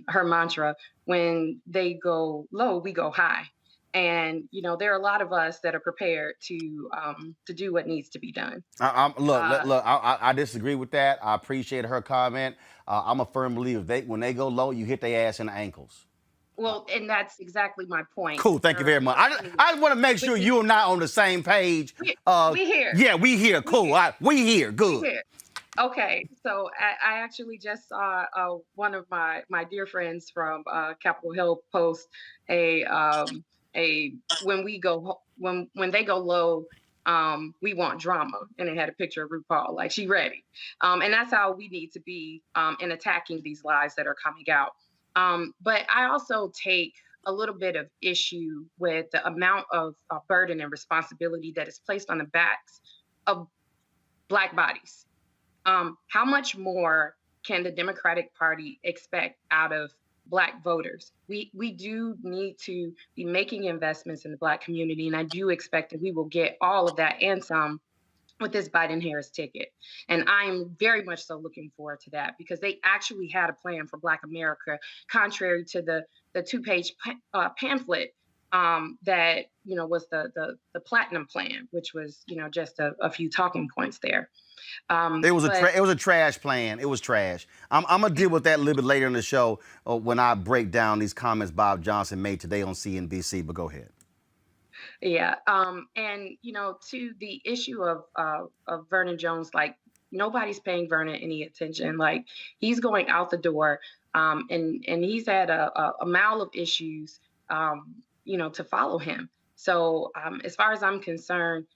her mantra, when they go low, we go high. And, there are a lot of us that are prepared to do what needs to be done. I disagree with that. I appreciate her comment. I'm a firm believer. When they go low, you hit their ass in the ankles. Well, and that's exactly my point. Cool. Thank you very much. I just want to make sure you and I on the same page. We here. Yeah, we here. Cool. We here. Good. We here. Okay. So I actually just saw one of my dear friends from Capitol Hill post when they go low, we want drama, and it had a picture of RuPaul, like she ready. And that's how we need to be in attacking these lies that are coming out. But I also take a little bit of issue with the amount of burden and responsibility that is placed on the backs of Black bodies. How much more can the Democratic Party expect out of Black voters? We do need to be making investments in the Black community, and I do expect that we will get all of that and some with this Biden-Harris ticket. And I'm very much so looking forward to that, because they actually had a plan for Black America, contrary to the 2-page pamphlet that was the platinum plan, which was just a few talking points there. It was a trash plan. It was trash. I'm gonna deal with that a little bit later in the show when I break down these comments Bob Johnson made today on CNBC. But go ahead. Yeah. And to the issue of Vernon Jones, like, nobody's paying Vernon any attention. Like, he's going out the door, and he's had a mile of issues, to follow him. So as far as I'm concerned,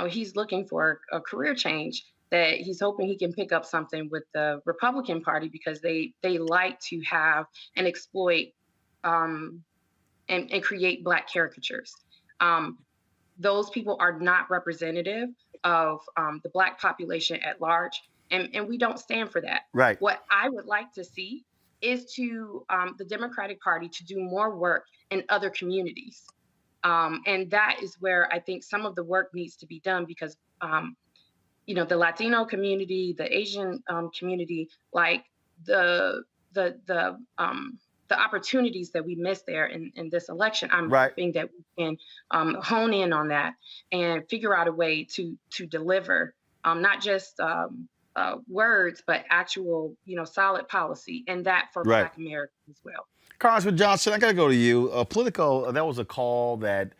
he's looking for a career change that he's hoping he can pick up something with the Republican Party, because they like to have and exploit and create Black caricatures. Those people are not representative of the Black population at large, and we don't stand for that. Right. What I would like to see is to the Democratic Party to do more work in other communities. And that is where I think some of the work needs to be done, because the Latino community, the Asian community, like the opportunities that we missed there in this election, I'm hoping that we can hone in on that and figure out a way to deliver not just words, but actual, solid policy, and that for Black Americans as well. Congressman Jonson, I got to go to you. Politico, that was a call that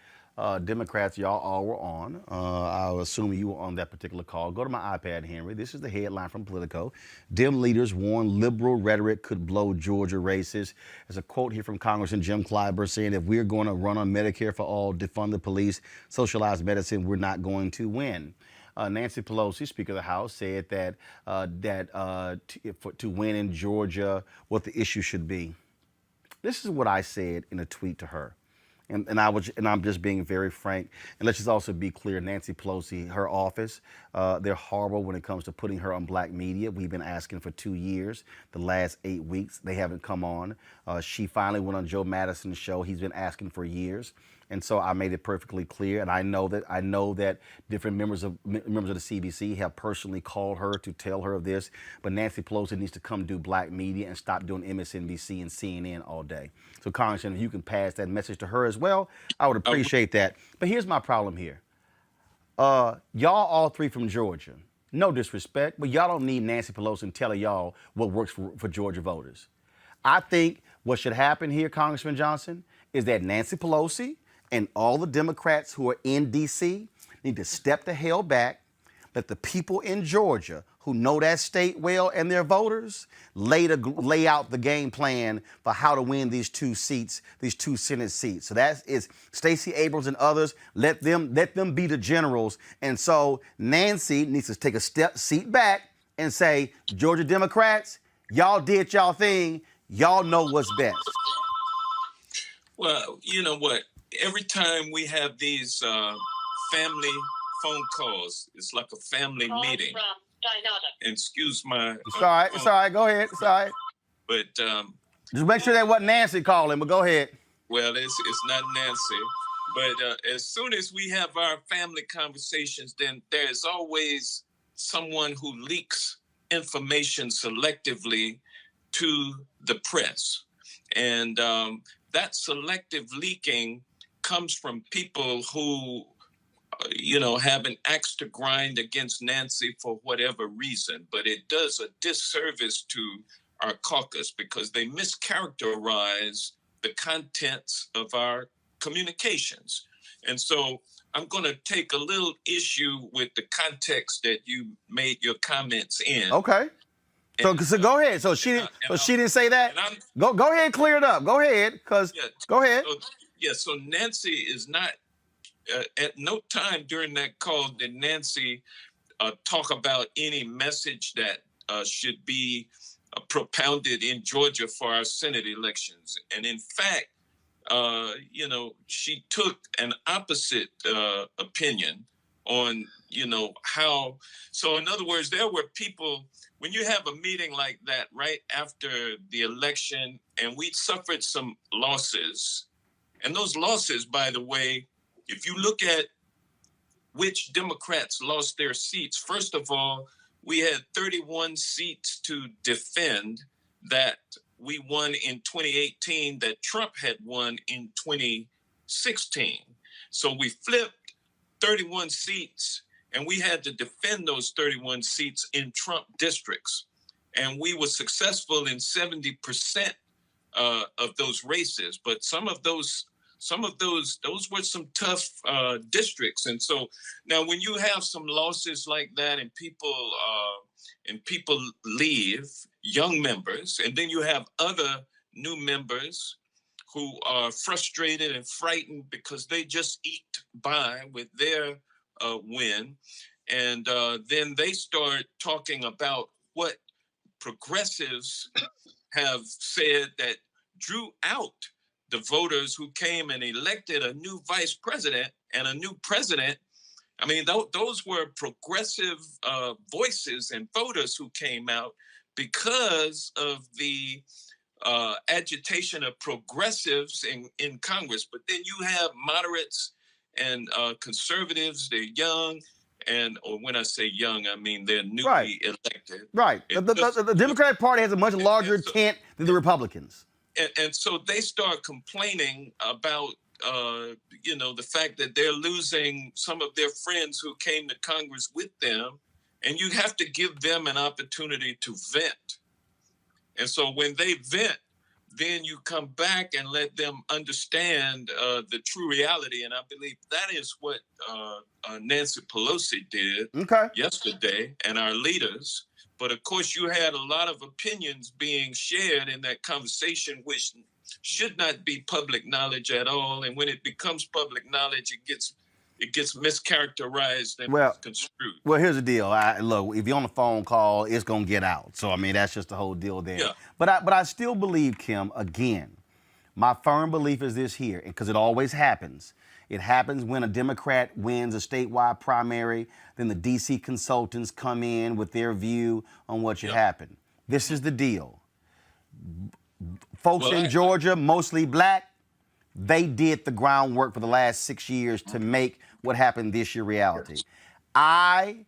Democrats, y'all all were on. I'll assume you were on that particular call. Go to my iPad, Henry. This is the headline from Politico. Dem leaders warn liberal rhetoric could blow Georgia races. There's a quote here from Congressman Jim Clyburn saying, if we're going to run on Medicare for all, defund the police, socialize medicine, we're not going to win. Nancy Pelosi, Speaker of the House, said that to win in Georgia, what the issue should be. This is what I said in a tweet to her. And I'm just being very frank. And let's just also be clear, Nancy Pelosi, her office, they're horrible when it comes to putting her on Black media. We've been asking for 2 years. The last 8 weeks, they haven't come on. She finally went on Joe Madison's show. He's been asking for years. And so I made it perfectly clear, and I know that different members of the CBC have personally called her to tell her of this. But Nancy Pelosi needs to come do Black media and stop doing MSNBC and CNN all day. So, Congressman, if you can pass that message to her as well, I would appreciate that. But here's my problem here. Y'all all three from Georgia. No disrespect, but y'all don't need Nancy Pelosi telling y'all what works for Georgia voters. I think what should happen here, Congressman Jonson, is that Nancy Pelosi and all the Democrats who are in D.C. need to step the hell back, let the people in Georgia who know that state well and their voters lay out the game plan for how to win these 2 seats, these 2 Senate seats. So that is Stacey Abrams and others. Let them be the generals. And so Nancy needs to take a seat back and say, Georgia Democrats, y'all did y'all thing. Y'all know what's best. Well, you know what? Every time we have these family phone calls, it's like a family meeting. Excuse my. It's all right. It's all right. Go ahead. It's all right. But just make sure that wasn't Nancy calling. But go ahead. Well, it's not Nancy. But as soon as we have our family conversations, then there's always someone who leaks information selectively to the press, and that selective leaking comes from people who have an axe to grind against Nancy for whatever reason, but it does a disservice to our caucus because they mischaracterize the contents of our communications. And so I'm going to take a little issue with the context that you made your comments in. Okay. So go ahead. So she didn't say that. Go ahead and clear it up. Go ahead, go ahead. So Nancy is not. At no time during that call did Nancy talk about any message that should be propounded in Georgia for our Senate elections. And in fact, she took an opposite opinion on, how. So in other words, there were people, when you have a meeting like that right after the election, and we suffered some losses, and those losses, by the way, if you look at which Democrats lost their seats, first of all, we had 31 seats to defend that we won in 2018 that Trump had won in 2016. So we flipped 31 seats, and we had to defend those 31 seats in Trump districts. And we were successful in 70% of those races, but some of those were some tough districts. And so now when you have some losses like that and people leave, young members, and then you have other new members who are frustrated and frightened because they just eked by with their win. And then they start talking about what progressives have said that drew out the voters who came and elected a new vice president and a new president. I mean, those were progressive voices and voters who came out because of the agitation of progressives in Congress. But then you have moderates and conservatives, they're young. Or when I say young, I mean they're newly elected. Right. The Democratic Party has a much larger tent than the Republicans. And so they start complaining about, the fact that they're losing some of their friends who came to Congress with them. And you have to give them an opportunity to vent. And so when they vent, then you come back and let them understand the true reality. And I believe that is what Nancy Pelosi did yesterday, and our leaders. But of course, you had a lot of opinions being shared in that conversation, which should not be public knowledge at all. And when it becomes public knowledge, it gets mischaracterized and construed. Well, here's the deal. Look, if you're on a phone call, it's gonna get out. So I mean, that's just the whole deal there. Yeah. But I still believe, Kim. Again, my firm belief is this here, because it always happens. It happens when a Democrat wins a statewide primary, then the D.C. consultants come in with their view on what should happen. This is the deal. Folks in Georgia, mostly black, they did the groundwork for the last 6 years to make what happened this year reality. I've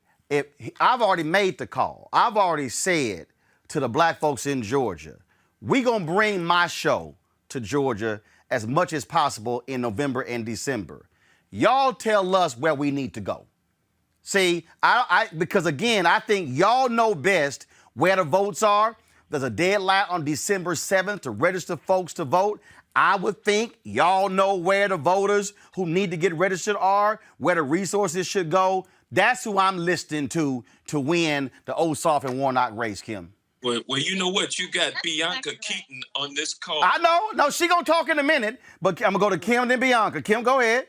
already made the call. I've already said to the black folks in Georgia, we gonna bring my show to Georgia as much as possible in November and December. Y'all tell us where we need to go. See, because again, I think y'all know best where the votes are. There's a deadline on December 7th to register folks to vote. I would think y'all know where the voters who need to get registered are, where the resources should go. That's who I'm listening to win the Ossoff and Warnock race, Kim. Well, you know what? You got Bianca Keaton on this call. I know. No, she gonna talk in a minute, but I'm gonna go to Kim then Bianca. Kim, go ahead.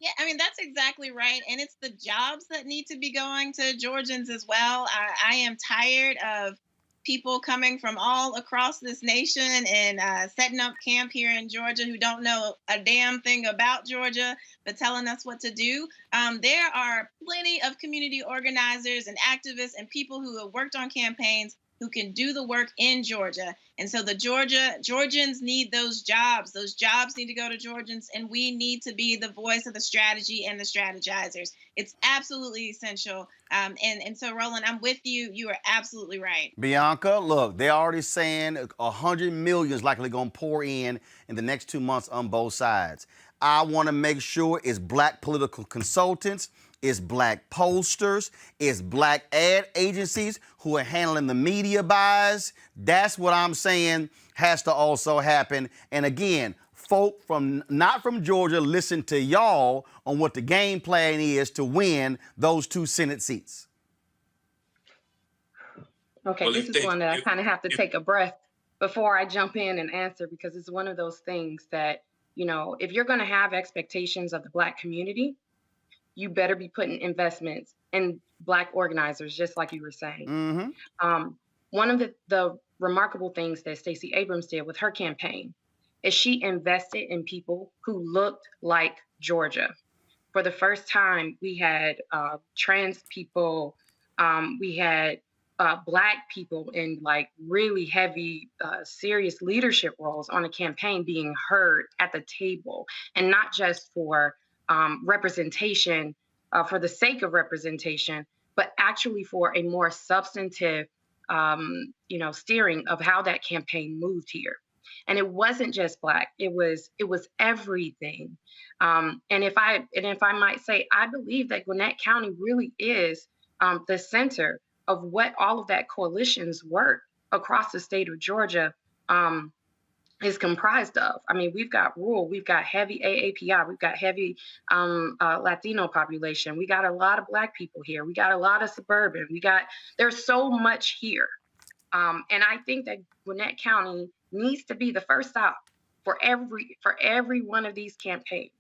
Yeah, I mean, that's exactly right. And it's the jobs that need to be going to Georgians as well. I am tired of people coming from all across this nation and setting up camp here in Georgia who don't know a damn thing about Georgia, but telling us what to do. There are plenty of community organizers and activists and people who have worked on campaigns who can do the work in Georgia. And so the Georgians need those jobs. Those jobs need to go to Georgians, and we need to be the voice of the strategy and the strategizers. It's absolutely essential. And so, Roland, I'm with you. You are absolutely right. Bianca, look, they're already saying 100 million is likely going to pour in the next 2 months on both sides. I want to make sure it's black political consultants, it's black pollsters, it's black ad agencies who are handling the media buys. That's what I'm saying has to also happen. And again, folk not from Georgia listen to y'all on what the game plan is to win those 2 Senate seats. Okay, well, this is one that I kind of have to take a breath before I jump in and answer, because it's one of those things that, you know, if you're going to have expectations of the black community, you better be putting investments in black organizers, just like you were saying. Mm-hmm. One of the remarkable things that Stacey Abrams did with her campaign is she invested in people who looked like Georgia. For the first time, we had trans people, we had black people in like really heavy, serious leadership roles on a campaign being heard at the table, and not just for representation for the sake of representation, but actually for a more substantive, steering of how that campaign moved here. And it wasn't just black; it was everything. And if I might say, I believe that Gwinnett County really is the center of what all of that coalition's work across the state of Georgia is comprised of. I mean, we've got rural, we've got heavy AAPI, we've got heavy Latino population, we got a lot of black people here, we got a lot of suburban, there's so much here. And I think that Gwinnett County needs to be the first stop for every one of these campaigns,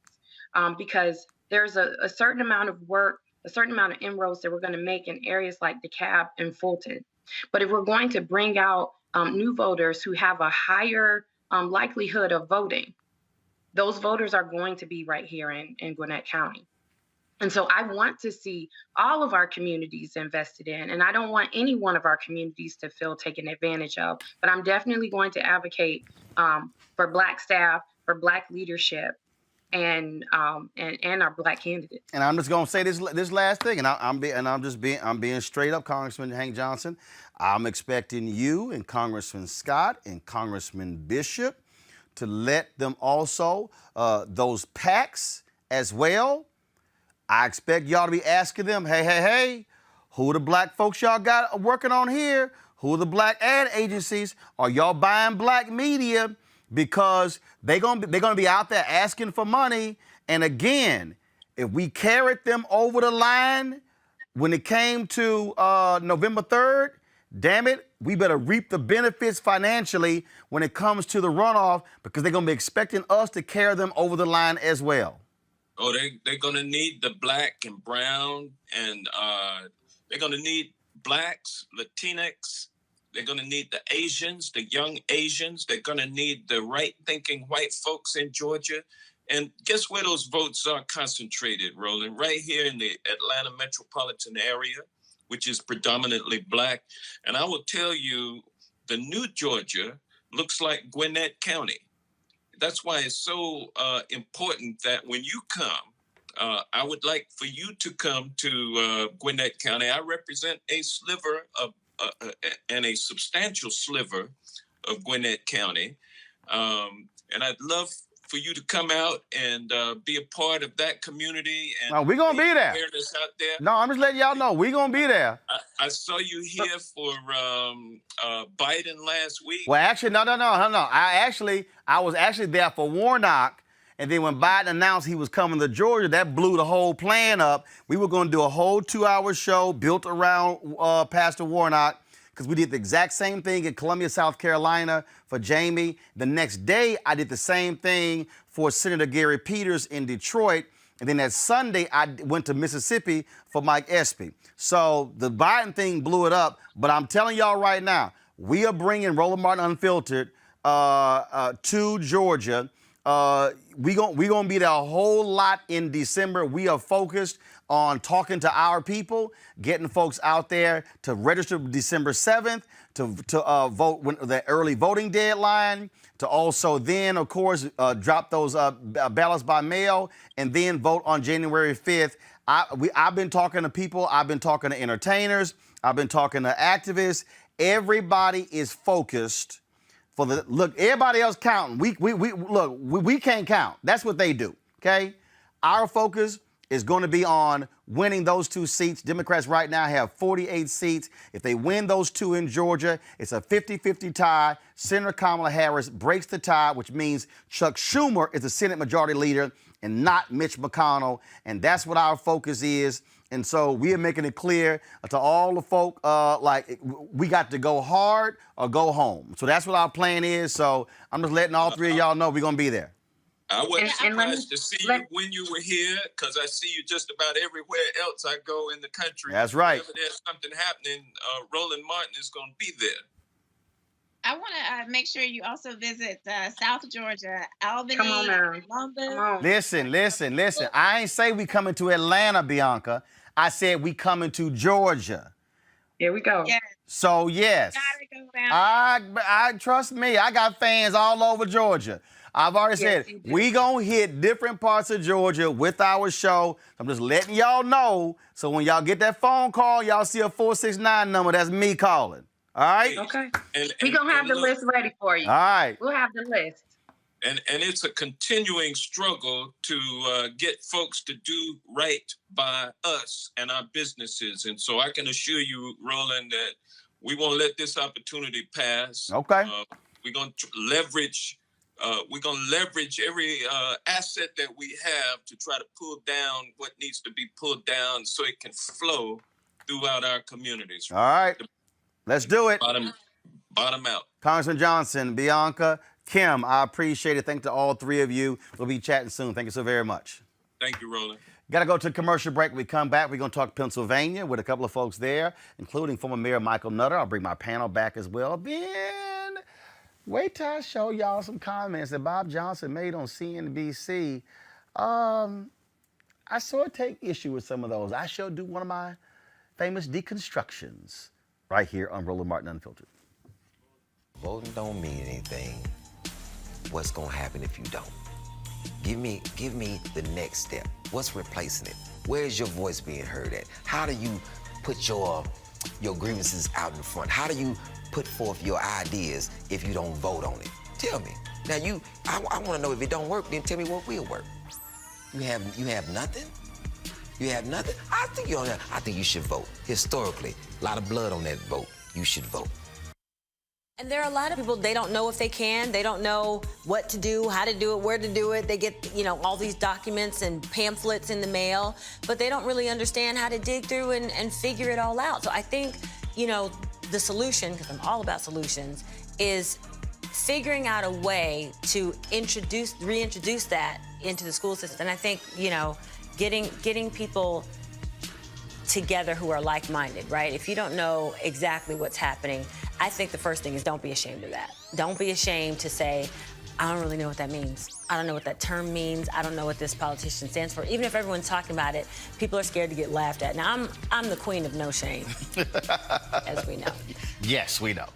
because there's a certain amount of work, a certain amount of inroads that we're going to make in areas like DeKalb and Fulton. But if we're going to bring out new voters who have a higher likelihood of voting, those voters are going to be right here in Gwinnett County. And so I want to see all of our communities invested in, and I don't want any one of our communities to feel taken advantage of, but I'm definitely going to advocate for black staff, for black leadership, and our black candidates. And I'm just gonna say this last thing, and I'm being straight up, Congressman Hank Johnson. I'm expecting you and Congressman Scott and Congressman Bishop to let them also those PACs as well. I expect y'all to be asking them, hey, who are the black folks y'all got working on here? Who are the black ad agencies? Are y'all buying black media? Because they're gonna be out there asking for money. And again, if we carried them over the line when it came to November 3rd, damn it, we better reap the benefits financially when it comes to the runoff, because they're gonna be expecting us to carry them over the line as well. Oh, they're gonna need the black and brown, and they're gonna need blacks, Latinx. They're going to need the Asians, the young Asians. They're going to need the right-thinking white folks in Georgia. And guess where those votes are concentrated, Roland? Right here in the Atlanta metropolitan area, which is predominantly black. And I will tell you, the new Georgia looks like Gwinnett County. That's why it's so important that when you come, I would like for you to come to Gwinnett County. I represent a sliver of and a substantial sliver of Gwinnett County. And I'd love for you to come out and be a part of that community. And we're going to be there. Awareness out there. No, I'm just letting y'all know. We're going to be there. I saw you here for Biden last week. Well, actually, no. I was actually there for Warnock. And then when Biden announced he was coming to Georgia, that blew the whole plan up. We were going to do a whole 2-hour show built around Pastor Warnock, because we did the exact same thing in Columbia, South Carolina for Jamie. The next day, I did the same thing for Senator Gary Peters in Detroit. And then that Sunday, I went to Mississippi for Mike Espy. So the Biden thing blew it up. But I'm telling y'all right now, we are bringing Roland Martin Unfiltered to Georgia. We gonna be there a whole lot in December. We are focused on talking to our people, getting folks out there to register December 7th, to vote when the early voting deadline, to also then, of course, drop those ballots by mail, and then vote on January 5th. I've been talking to people. I've been talking to entertainers. I've been talking to activists. Everybody is focused. Look, everybody else counting. We can't count. That's what they do, okay? Our focus is going to be on winning those 2 seats. Democrats right now have 48 seats. If they win those 2 in Georgia, it's a 50-50 tie. Senator Kamala Harris breaks the tie, which means Chuck Schumer is the Senate Majority Leader and not Mitch McConnell. And that's what our focus is. And so we are making it clear to all the folk, we got to go hard or go home. So that's what our plan is. So I'm just letting all 3 of y'all know we're going to be there. I wasn't surprised to see you when you were here, because I see you just about everywhere else I go in the country. That's right. Whenever there's something happening, Roland Martin is going to be there. I want to make sure you also visit South Georgia, Albany, Come on now. Columbus. Come on. Listen. I ain't say we coming to Atlanta, Bianca. I said we coming to Georgia. Here we go. Yes. So, yes. Gotta go down. I trust me. I got fans all over Georgia. I've already said we gonna hit different parts of Georgia with our show. I'm just letting y'all know. So when y'all get that phone call, y'all see a 469 number. That's me calling. All right. Okay. We're gonna have the list ready for you. All right. We'll have the list. And it's a continuing struggle to get folks to do right by us and our businesses. And so I can assure you, Roland, that we won't let this opportunity pass. Okay. We're going to leverage. We're going to leverage every asset that we have to try to pull down what needs to be pulled down so it can flow throughout our communities. All right. Let's do it. Bottom out. Congressman Jonson, Bianca, Kim, I appreciate it. Thanks to all 3 of you. We'll be chatting soon. Thank you so very much. Thank you, Roland. Got to go to a commercial break. When we come back, we're going to talk Pennsylvania with a couple of folks there, including former Mayor Michael Nutter. I'll bring my panel back as well. Then wait till I show y'all some comments that Bob Johnson made on CNBC. I sort of take issue with some of those. I shall do one of my famous deconstructions right here on Roland Martin Unfiltered. Voting don't mean anything. What's gonna happen if you don't? Give me the next step. What's replacing it? Where's your voice being heard at? How do you put your grievances out in front? How do you put forth your ideas if you don't vote on it? Tell me. Now I want to know if it don't work. Then tell me what will work. You have nothing. You have nothing. I think you should vote. Historically, a lot of blood on that vote. You should vote. And there are a lot of people, they don't know if they can. They don't know what to do, how to do it, where to do it. They get, all these documents and pamphlets in the mail, but they don't really understand how to dig through and figure it all out. So I think, the solution, because I'm all about solutions, is figuring out a way to reintroduce that into the school system. And I think, getting people together who are like-minded, right? If you don't know exactly what's happening, I think the first thing is don't be ashamed of that. Don't be ashamed to say, I don't really know what that means. I don't know what that term means. I don't know what this politician stands for. Even if everyone's talking about it, people are scared to get laughed at. Now, I'm the queen of no shame, as we know. Yes, we know.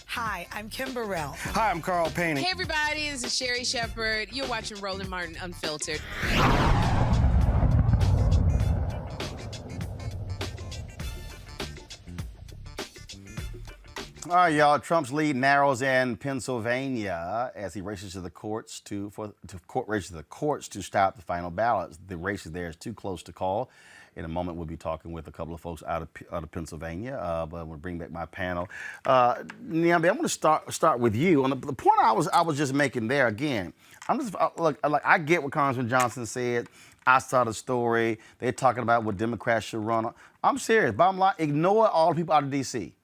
Hi, I'm Kim Burrell. Hi, I'm Carl Payne. Hey, everybody, this is Sherry Shepherd. You're watching Roland Martin Unfiltered. All right, y'all. Trump's lead narrows in Pennsylvania as he races to the courts to the courts to stop the final ballots. The race there is too close to call. In a moment, we'll be talking with a couple of folks out of Pennsylvania, but I'm going to bring back my panel. Niambi, I'm going to start with you on the point I was just making there. Again, I get what Congressman Jonson said. I saw the story. They're talking about what Democrats should run. I'm serious. Bottom line, ignore all the people out of D.C.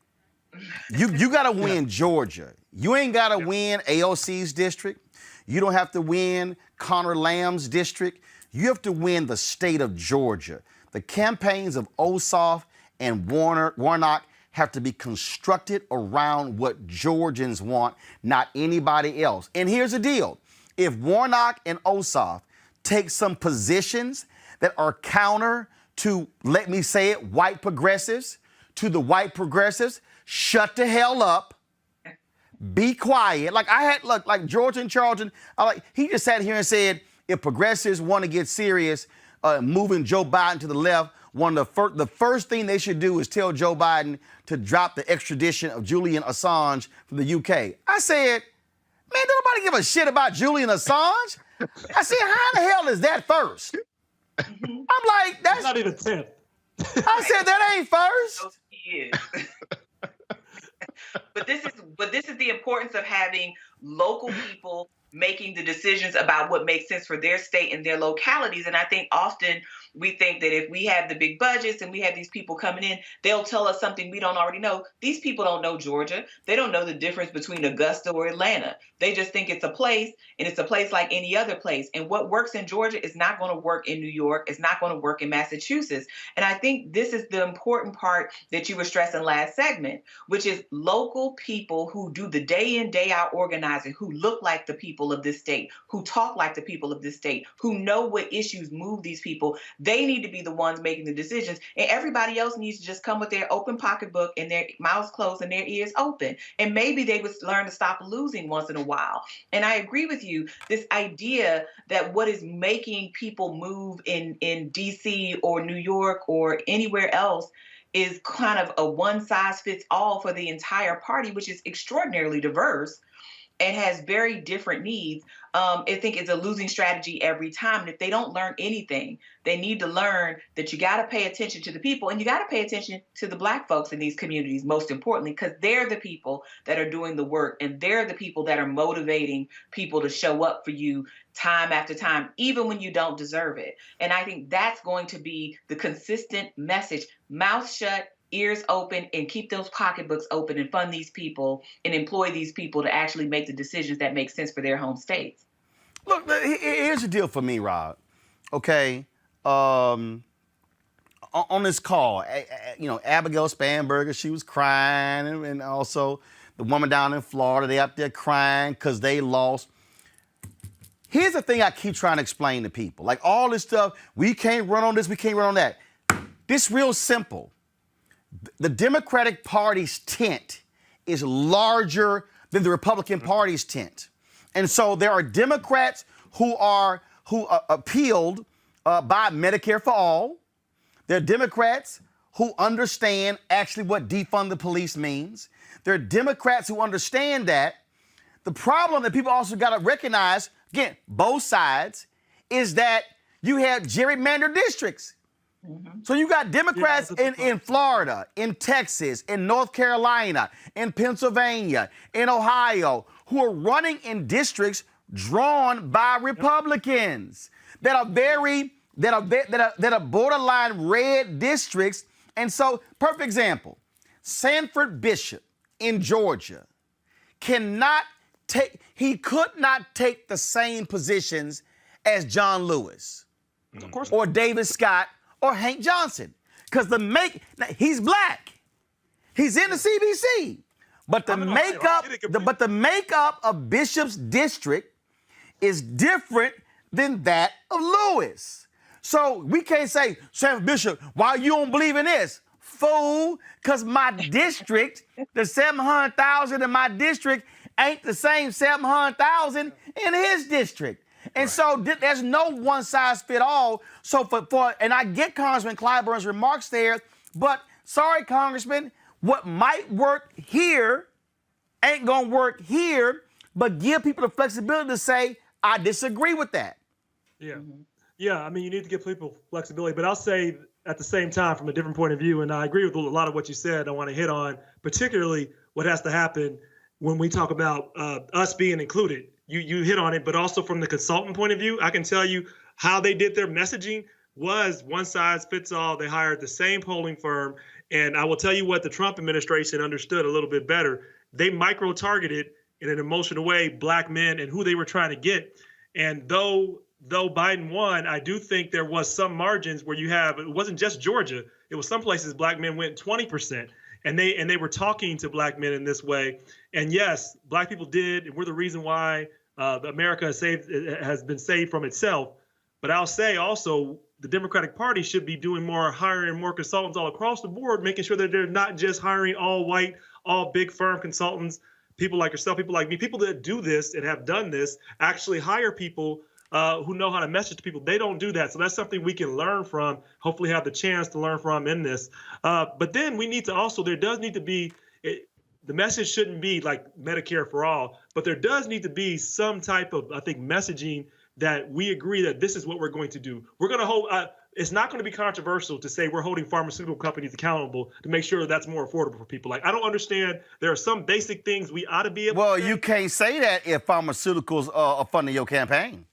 You got to win Georgia. You ain't got to win AOC's district. You don't have to win Connor Lamb's district. You have to win the state of Georgia. The campaigns of Ossoff and Warnock have to be constructed around what Georgians want, not anybody else. And here's the deal. If Warnock and Ossoff take some positions that are counter to, let me say it, white progressives, to the white progressives, shut the hell up. Be quiet. Like George and Charlton, he just sat here and said, if progressives want to get serious, moving Joe Biden to the left, the first thing they should do is tell Joe Biden to drop the extradition of Julian Assange from the UK. I said, man, don't nobody give a shit about Julian Assange. I said, how the hell is that first? I'm like, that's not even 10th. I said, that ain't first. He is. But this is the importance of having local people making the decisions about what makes sense for their state and their localities. And I think often we think that if we have the big budgets and we have these people coming in, they'll tell us something we don't already know. These people don't know Georgia. They don't know the difference between Augusta or Atlanta. They just think it's a place, and it's a place like any other place. And what works in Georgia is not going to work in New York. It's not going to work in Massachusetts. And I think this is the important part that you were stressing last segment, which is local people who do the day in, day out organizing, who look like the people of this state, who talk like the people of this state, who know what issues move these people. They need to be the ones making the decisions, and everybody else needs to just come with their open pocketbook and their mouths closed and their ears open. And maybe they would learn to stop losing once in a while. And I agree with you, this idea that what is making people move in DC or New York or anywhere else is kind of a one size fits all for the entire party, which is extraordinarily diverse and has very different needs. I think it's a losing strategy every time. And if they don't learn anything, they need to learn that you got to pay attention to the people, and you got to pay attention to the Black folks in these communities, most importantly, because they're the people that are doing the work, and they're the people that are motivating people to show up for you time after time, even when you don't deserve it. And I think that's going to be the consistent message. Mouth shut, ears open, and keep those pocketbooks open and fund these people and employ these people to actually make the decisions that make sense for their home states. Look, here's the deal for me, Rob. Okay, on this call, Abigail Spanberger, she was crying, and also the woman down in Florida, they up there crying because they lost. Here's the thing I keep trying to explain to people. Like all this stuff, we can't run on this, we can't run on that. This real simple. The Democratic Party's tent is larger than the Republican Party's tent. And so there are Democrats who appealed by Medicare for all. There are Democrats who understand actually what defund the police means. There are Democrats who understand that. The problem that people also got to recognize, again, both sides, is that you have gerrymandered districts. So you got Democrats in Florida, in Texas, in North Carolina, in Pennsylvania, in Ohio, who are running in districts drawn by Republicans that are borderline red districts. And so, perfect example, Sanford Bishop in Georgia could not take the same positions as John Lewis, of course, or David Scott, or Hank Johnson, because he's black, he's in the CBC, but the makeup of Bishop's district is different than that of Lewis. So we can't say, Sam Bishop, why you don't believe in this? Fool, because my district, the 700,000 in my district ain't the same 700,000 in his district. And so there's no one size fit all. So and I get Congressman Clyburn's remarks there, but sorry, Congressman, what might work here ain't going to work here, but give people the flexibility to say, I disagree with that. Yeah. Yeah, I mean, you need to give people flexibility, but I'll say at the same time, from a different point of view, and I agree with a lot of what you said, I want to hit on particularly what has to happen when we talk about us being included. You hit on it, but also from the consultant point of view, I can tell you how they did their messaging was one size fits all. They hired the same polling firm, and I will tell you what the Trump administration understood a little bit better. They micro-targeted in an emotional way Black men and who they were trying to get. And though Biden won, I do think there was some margins where it wasn't just Georgia. It was some places Black men went 20%. And they were talking to Black men in this way. And yes, Black people did, and we're the reason why America has been saved from itself. But I'll say also, the Democratic Party should be doing more, hiring more consultants all across the board, making sure that they're not just hiring all white, all big firm consultants, people like yourself, people like me, people that do this and have done this, actually hire people who know how to message to people. They don't do that. So that's something we can learn from, hopefully have the chance to learn from in this. But then we need to also, there does need to be, the message shouldn't be like Medicare for all, but there does need to be some type of, I think, messaging that we agree that this is what we're going to do. We're going to hold, it's not going to be controversial to say we're holding pharmaceutical companies accountable to make sure that's more affordable for people. Like, I don't understand. There are some basic things we ought to be able to say. You can't say that if pharmaceuticals are funding your campaign.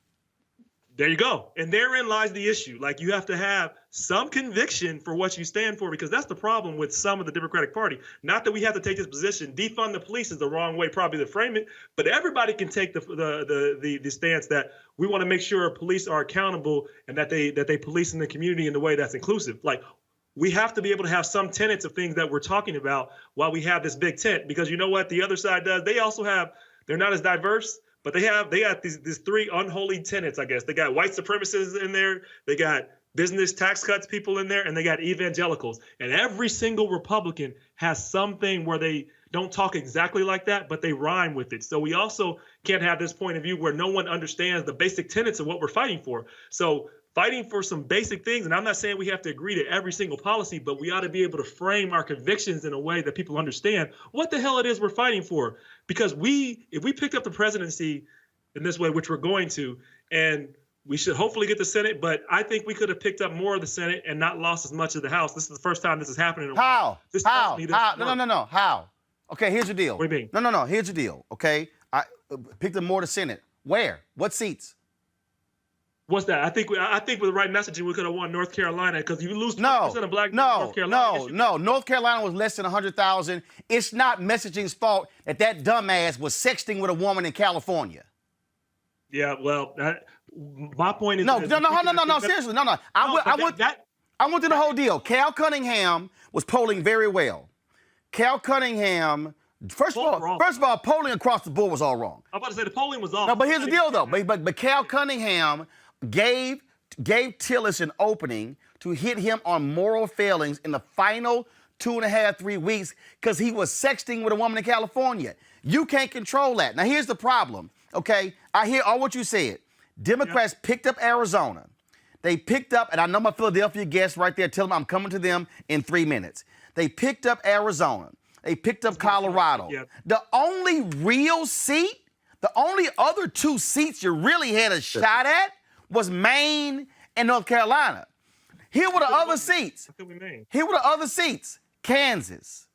There you go. And therein lies the issue. Like, you have to have some conviction for what you stand for, because that's the problem with some of the Democratic Party. Not that we have to take this position. Defund the police is the wrong way probably to frame it, but everybody can take the stance that we want to make sure police are accountable and that they police in the community in the way that's inclusive. Like, we have to be able to have some tenets of things that we're talking about while we have this big tent, because you know what the other side does? They also have, they're not as diverse, but they got these three unholy tenets, I guess. They got white supremacists in there, they got business tax cuts people in there, and they got evangelicals. And every single Republican has something where they don't talk exactly like that, but they rhyme with it. So we also can't have this point of view where no one understands the basic tenets of what we're fighting for. So fighting for some basic things, and I'm not saying we have to agree to every single policy, but we ought to be able to frame our convictions in a way that people understand what the hell it is we're fighting for. Because if we picked up the presidency in this way, which we're going to, and we should hopefully get the Senate, but I think we could have picked up more of the Senate and not lost as much of the House. This is the first time this is happening. How? No. How? Okay, here's the deal. What do you mean? No. Here's the deal. Okay, I picked up more of the Senate. Where? What seats? What's that? I think with the right messaging, we could have won North Carolina, because you lose 20% of Black North Carolina. No. North Carolina was less than 100,000. It's not messaging's fault that dumbass was sexting with a woman in California. Yeah, well, my point is... No, seriously, no. I went through the whole deal. Cal Cunningham was polling very well. Cal Cunningham... First of all, polling across the board was all wrong. I'm about to say the polling was off. No, but here's the deal, though. But Cal Cunningham gave Tillis an opening to hit him on moral failings in the final 2.5, 3 weeks because he was sexting with a woman in California. You can't control that. Now, here's the problem, okay? I hear all what you said. Democrats picked up Arizona. They picked up, and I know my Philadelphia guests right there, tell them I'm coming to them in 3 minutes. They picked up Arizona. They picked up Colorado. Yep. The only real seat, the only other 2 seats you really had a shot at was Maine and North Carolina. Here were the other seats. Here were the other seats. Kansas,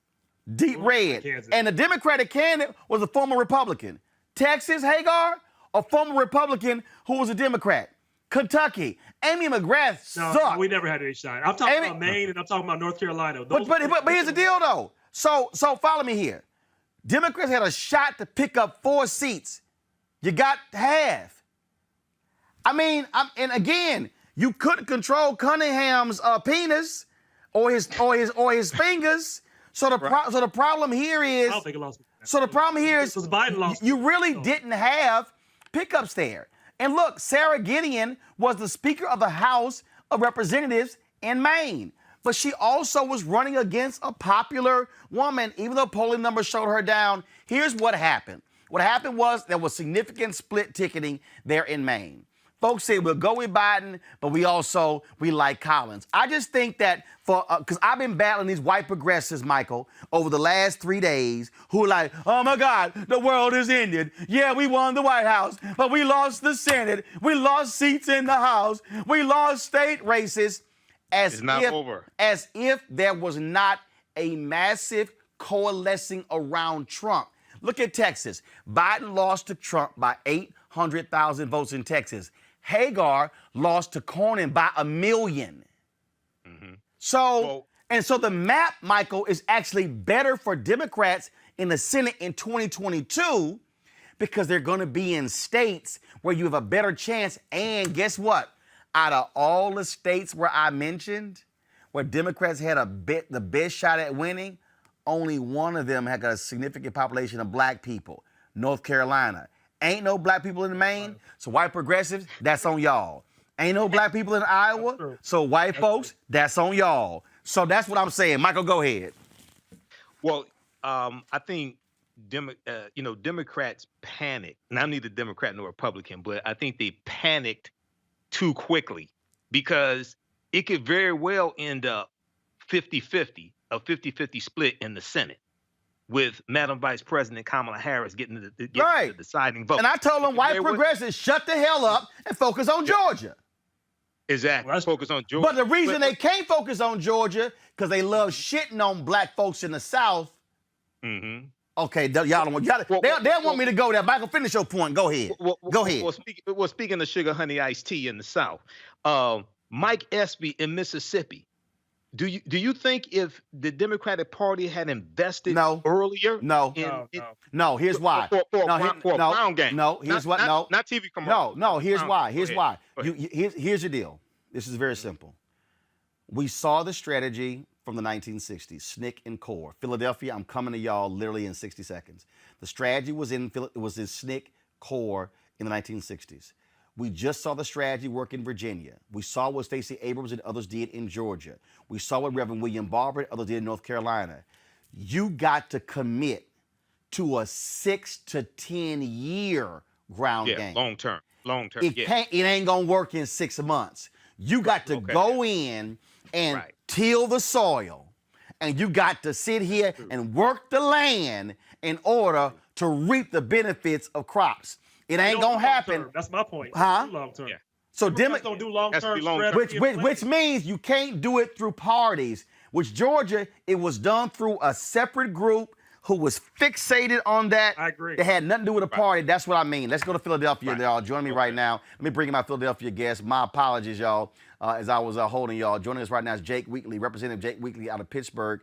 deep red. And the Democratic candidate was a former Republican. Texas, Hagar, a former Republican who was a Democrat. Kentucky, Amy McGrath sucked. No, we never had any shot. I'm talking about Maine and I'm talking about North Carolina. But here's the deal, though. So follow me here. Democrats had a shot to pick up 4 seats. You got half. I mean, and again, you couldn't control Cunningham's penis or his fingers. So the problem here is. I don't think it lost. So the problem here is Biden lost. You really didn't have pickups there. And look, Sarah Gideon was the Speaker of the House of Representatives in Maine. But she also was running against a popular woman, even though polling numbers showed her down. Here's what happened. What happened was there was significant split ticketing there in Maine. Folks say we'll go with Biden, but we like Collins. I just think that because I've been battling these white progressives, Michael, over the last 3 days, who are like, oh my God, the world is ended. Yeah, we won the White House, but we lost the Senate. We lost seats in the House. We lost state races. As if there was not a massive coalescing around Trump. Look at Texas. Biden lost to Trump by 800,000 votes in Texas. Hagar lost to Cornyn by 1 million. So the map, Michael, is actually better for Democrats in the Senate in 2022 because they're going to be in states where you have a better chance. And guess what? Out of all the states where I mentioned, where Democrats had the best shot at winning, only one of them had got a significant population of black people, North Carolina. Ain't no black people in Maine, so white progressives, that's on y'all. Ain't no black people in Iowa, so white folks, that's on y'all. So that's what I'm saying. Michael, go ahead. Well, I think Democrats panicked. And I'm neither Democrat nor Republican, but I think they panicked too quickly because it could very well end up 50-50, a 50-50 split in the Senate, with Madam Vice President Kamala Harris getting the deciding vote. And I told them white progressives, shut the hell up and focus on Georgia. Exactly. Let's focus on Georgia. But the reason they can't focus on Georgia, because they love shitting on black folks in the South. Okay, y'all don't want they want me to go there. Michael, finish your point. Go ahead. Go ahead. Well, speaking of sugar honey iced tea in the South, Mike Espy in Mississippi. Do you think if the Democratic Party had invested earlier? No. Here's why. For a ground game. No, here's what. Not TV commercials. No. Here's why. Here's why. Here's the deal. This is very simple. We saw the strategy from the 1960s, SNCC and CORE. Philadelphia, I'm coming to y'all literally in 60 seconds. The strategy was in SNCC, CORE in the 1960s. We just saw the strategy work in Virginia. We saw what Stacey Abrams and others did in Georgia. We saw what Reverend William Barber and others did in North Carolina. You got to commit to a 6 to 10 year ground game. Long term. It ain't gonna work in 6 months. You got to go in and till the soil, and you got to sit here and work the land in order to reap the benefits of crops. It ain't gonna happen. That's my point. Long term. So Democrats don't do long term, which means you can't do it through parties. Which Georgia, it was done through a separate group who was fixated on that. I agree. They had nothing to do with a party. That's what I mean. Let's go to Philadelphia, y'all. Joining me right now. Let me bring in my Philadelphia guest. My apologies, y'all, as I was holding y'all. Joining us right now is Jake Wheatley, Representative Jake Wheatley out of Pittsburgh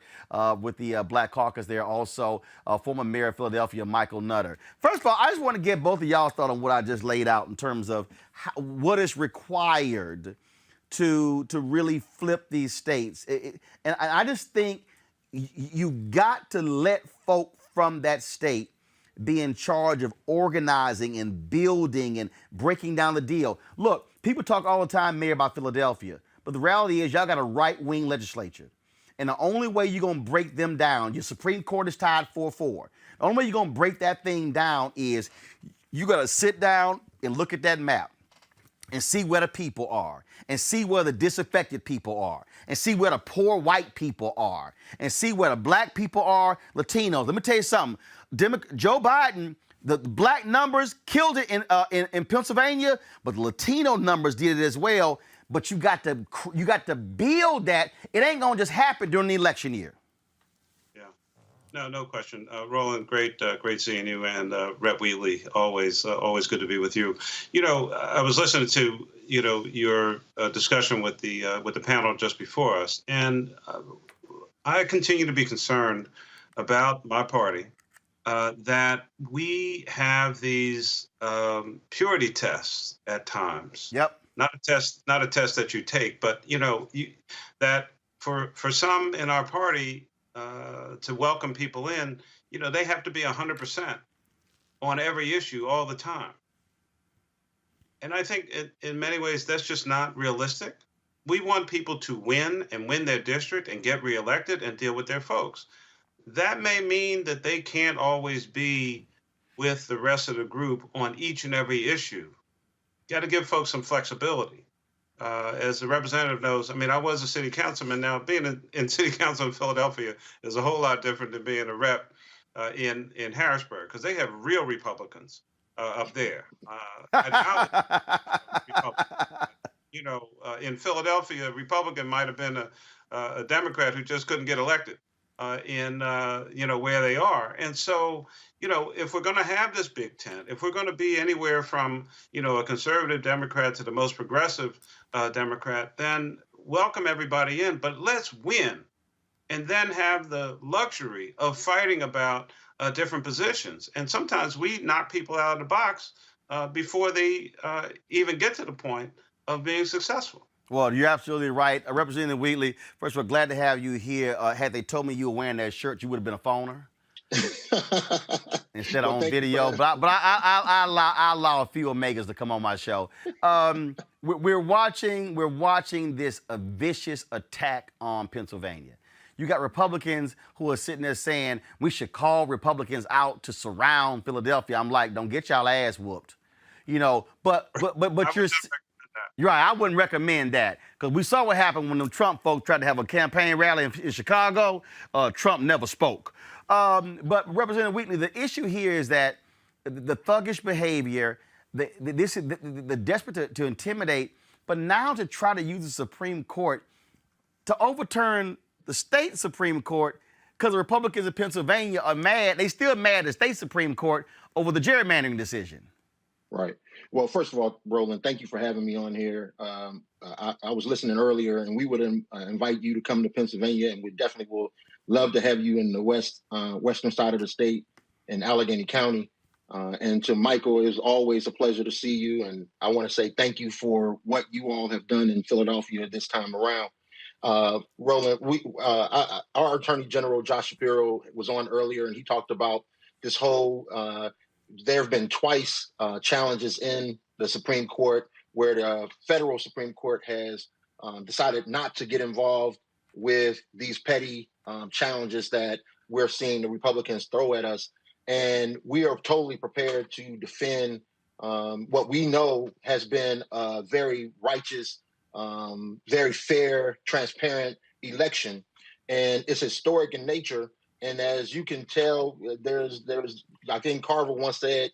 with the Black Caucus there. Also, former mayor of Philadelphia, Michael Nutter. First of all, I just want to get both of y'all's thought on what I just laid out in terms of what is required to really flip these states. And I just think you got to let folk from that state be in charge of organizing and building and breaking down the deal. Look, people talk all the time, Mayor, about Philadelphia, but the reality is y'all got a right-wing legislature. And the only way you're going to break them down, your Supreme Court is tied 4-4. The only way you're going to break that thing down is you got to sit down and look at that map and see where the people are, and see where the disaffected people are, and see where the poor white people are, and see where the black people are, Latinos. Let me tell you something. Joe Biden, the black numbers killed it in Pennsylvania, but the Latino numbers did it as well. But you got to build that. It ain't gonna just happen during the election year. No question. Roland, great seeing you, and Rep. Wheatley, always good to be with you. You know, I was listening to your discussion with the panel just before us, and I continue to be concerned about my party that we have these purity tests at times. Yep. Not a test that you take, but that for some in our party. To welcome people in, they have to be 100% on every issue all the time. And I think in many ways, that's just not realistic. We want people to win and win their district and get reelected and deal with their folks. That may mean that they can't always be with the rest of the group on each and every issue. got to give folks some flexibility. As the representative knows, I mean, I was a city councilman. Now, being in city council in Philadelphia is a whole lot different than being a rep in Harrisburg, because they have real Republicans up there. You know, in Philadelphia, a Republican might have been a Democrat who just couldn't get elected in, you know, where they are. And so, you know, if we're going to have this big tent, if we're going to be anywhere from, you know, a conservative Democrat to the most progressive Democrat, then welcome everybody in, but let's win and then have the luxury of fighting about different positions. And sometimes we knock people out of the box before they even get to the point of being successful. Well, you're absolutely right. Representative Wheatley, first of all, glad to have you here. Had they told me you were wearing that shirt, you would have been a phoner instead of on video. But I allow a few Omegas to come on my show. We're watching this vicious attack on Pennsylvania. You got Republicans who are sitting there saying we should call Republicans out to surround Philadelphia. I'm like, don't get y'all ass whooped, you know. But you're right. I wouldn't recommend that, because we saw what happened when the Trump folks tried to have a campaign rally in Chicago. Trump never spoke. But Representative Wheatley, the issue here is that the thuggish behavior, the desperate to intimidate, but now to try to use the Supreme Court to overturn the state Supreme Court, because the Republicans in Pennsylvania are mad. They still mad at the state Supreme Court over the gerrymandering decision. Right. Well, first of all, Roland, thank you for having me on here. I was listening earlier, and we would invite you to come to Pennsylvania, and we definitely will love to have you in the western side of the state in Allegheny County. And to Michael, it is always a pleasure to see you. And I want to say thank you for what you all have done in Philadelphia this time around. Roland, our Attorney General, Josh Shapiro, was on earlier, and he talked about this whole there have been twice challenges in the Supreme Court where the federal Supreme Court has decided not to get involved with these petty challenges that we're seeing the Republicans throw at us. And we are totally prepared to defend what we know has been a very righteous, very fair, transparent election. And it's historic in nature. And as you can tell, there's I think Carver once said,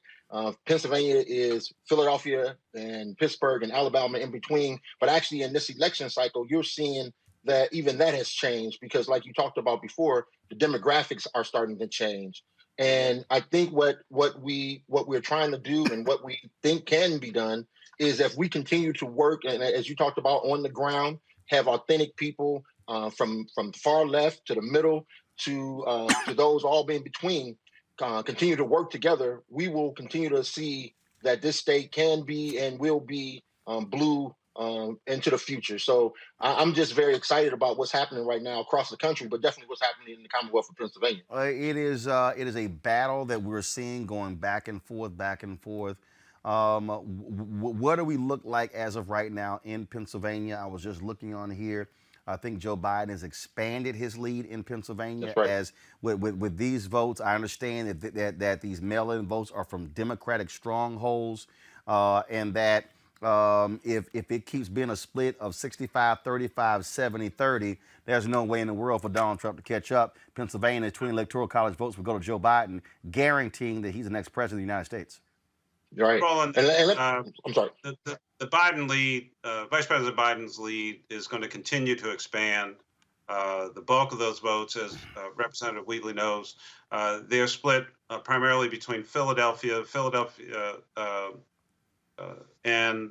Pennsylvania is Philadelphia and Pittsburgh and Alabama in between. But actually in this election cycle, you're seeing that even that has changed, because like you talked about before, the demographics are starting to change. And I think what we're trying to do and what we think can be done is if we continue to work, and as you talked about, on the ground, have authentic people from far left to the middle to those all in between, continue to work together, we will continue to see that this state can be and will be blue into the future. So I'm just very excited about what's happening right now across the country, but definitely what's happening in the Commonwealth of Pennsylvania. It is a battle that we're seeing going back and forth, back and forth. What do we look like as of right now in Pennsylvania? I was just looking on here. I think Joe Biden has expanded his lead in Pennsylvania. Right. As with these votes. I understand that these mail-in votes are from Democratic strongholds, and that if it keeps being a split of 65-35, 70-30, there's no way in the world for Donald Trump to catch up. Pennsylvania's 20 electoral college votes will go to Joe Biden, guaranteeing that he's the next president of the United States. Right. Roland, I'm sorry. The Biden lead, Vice President Biden's lead, is going to continue to expand. The bulk of those votes, as Representative Wheatley knows, they're split primarily between Philadelphia, and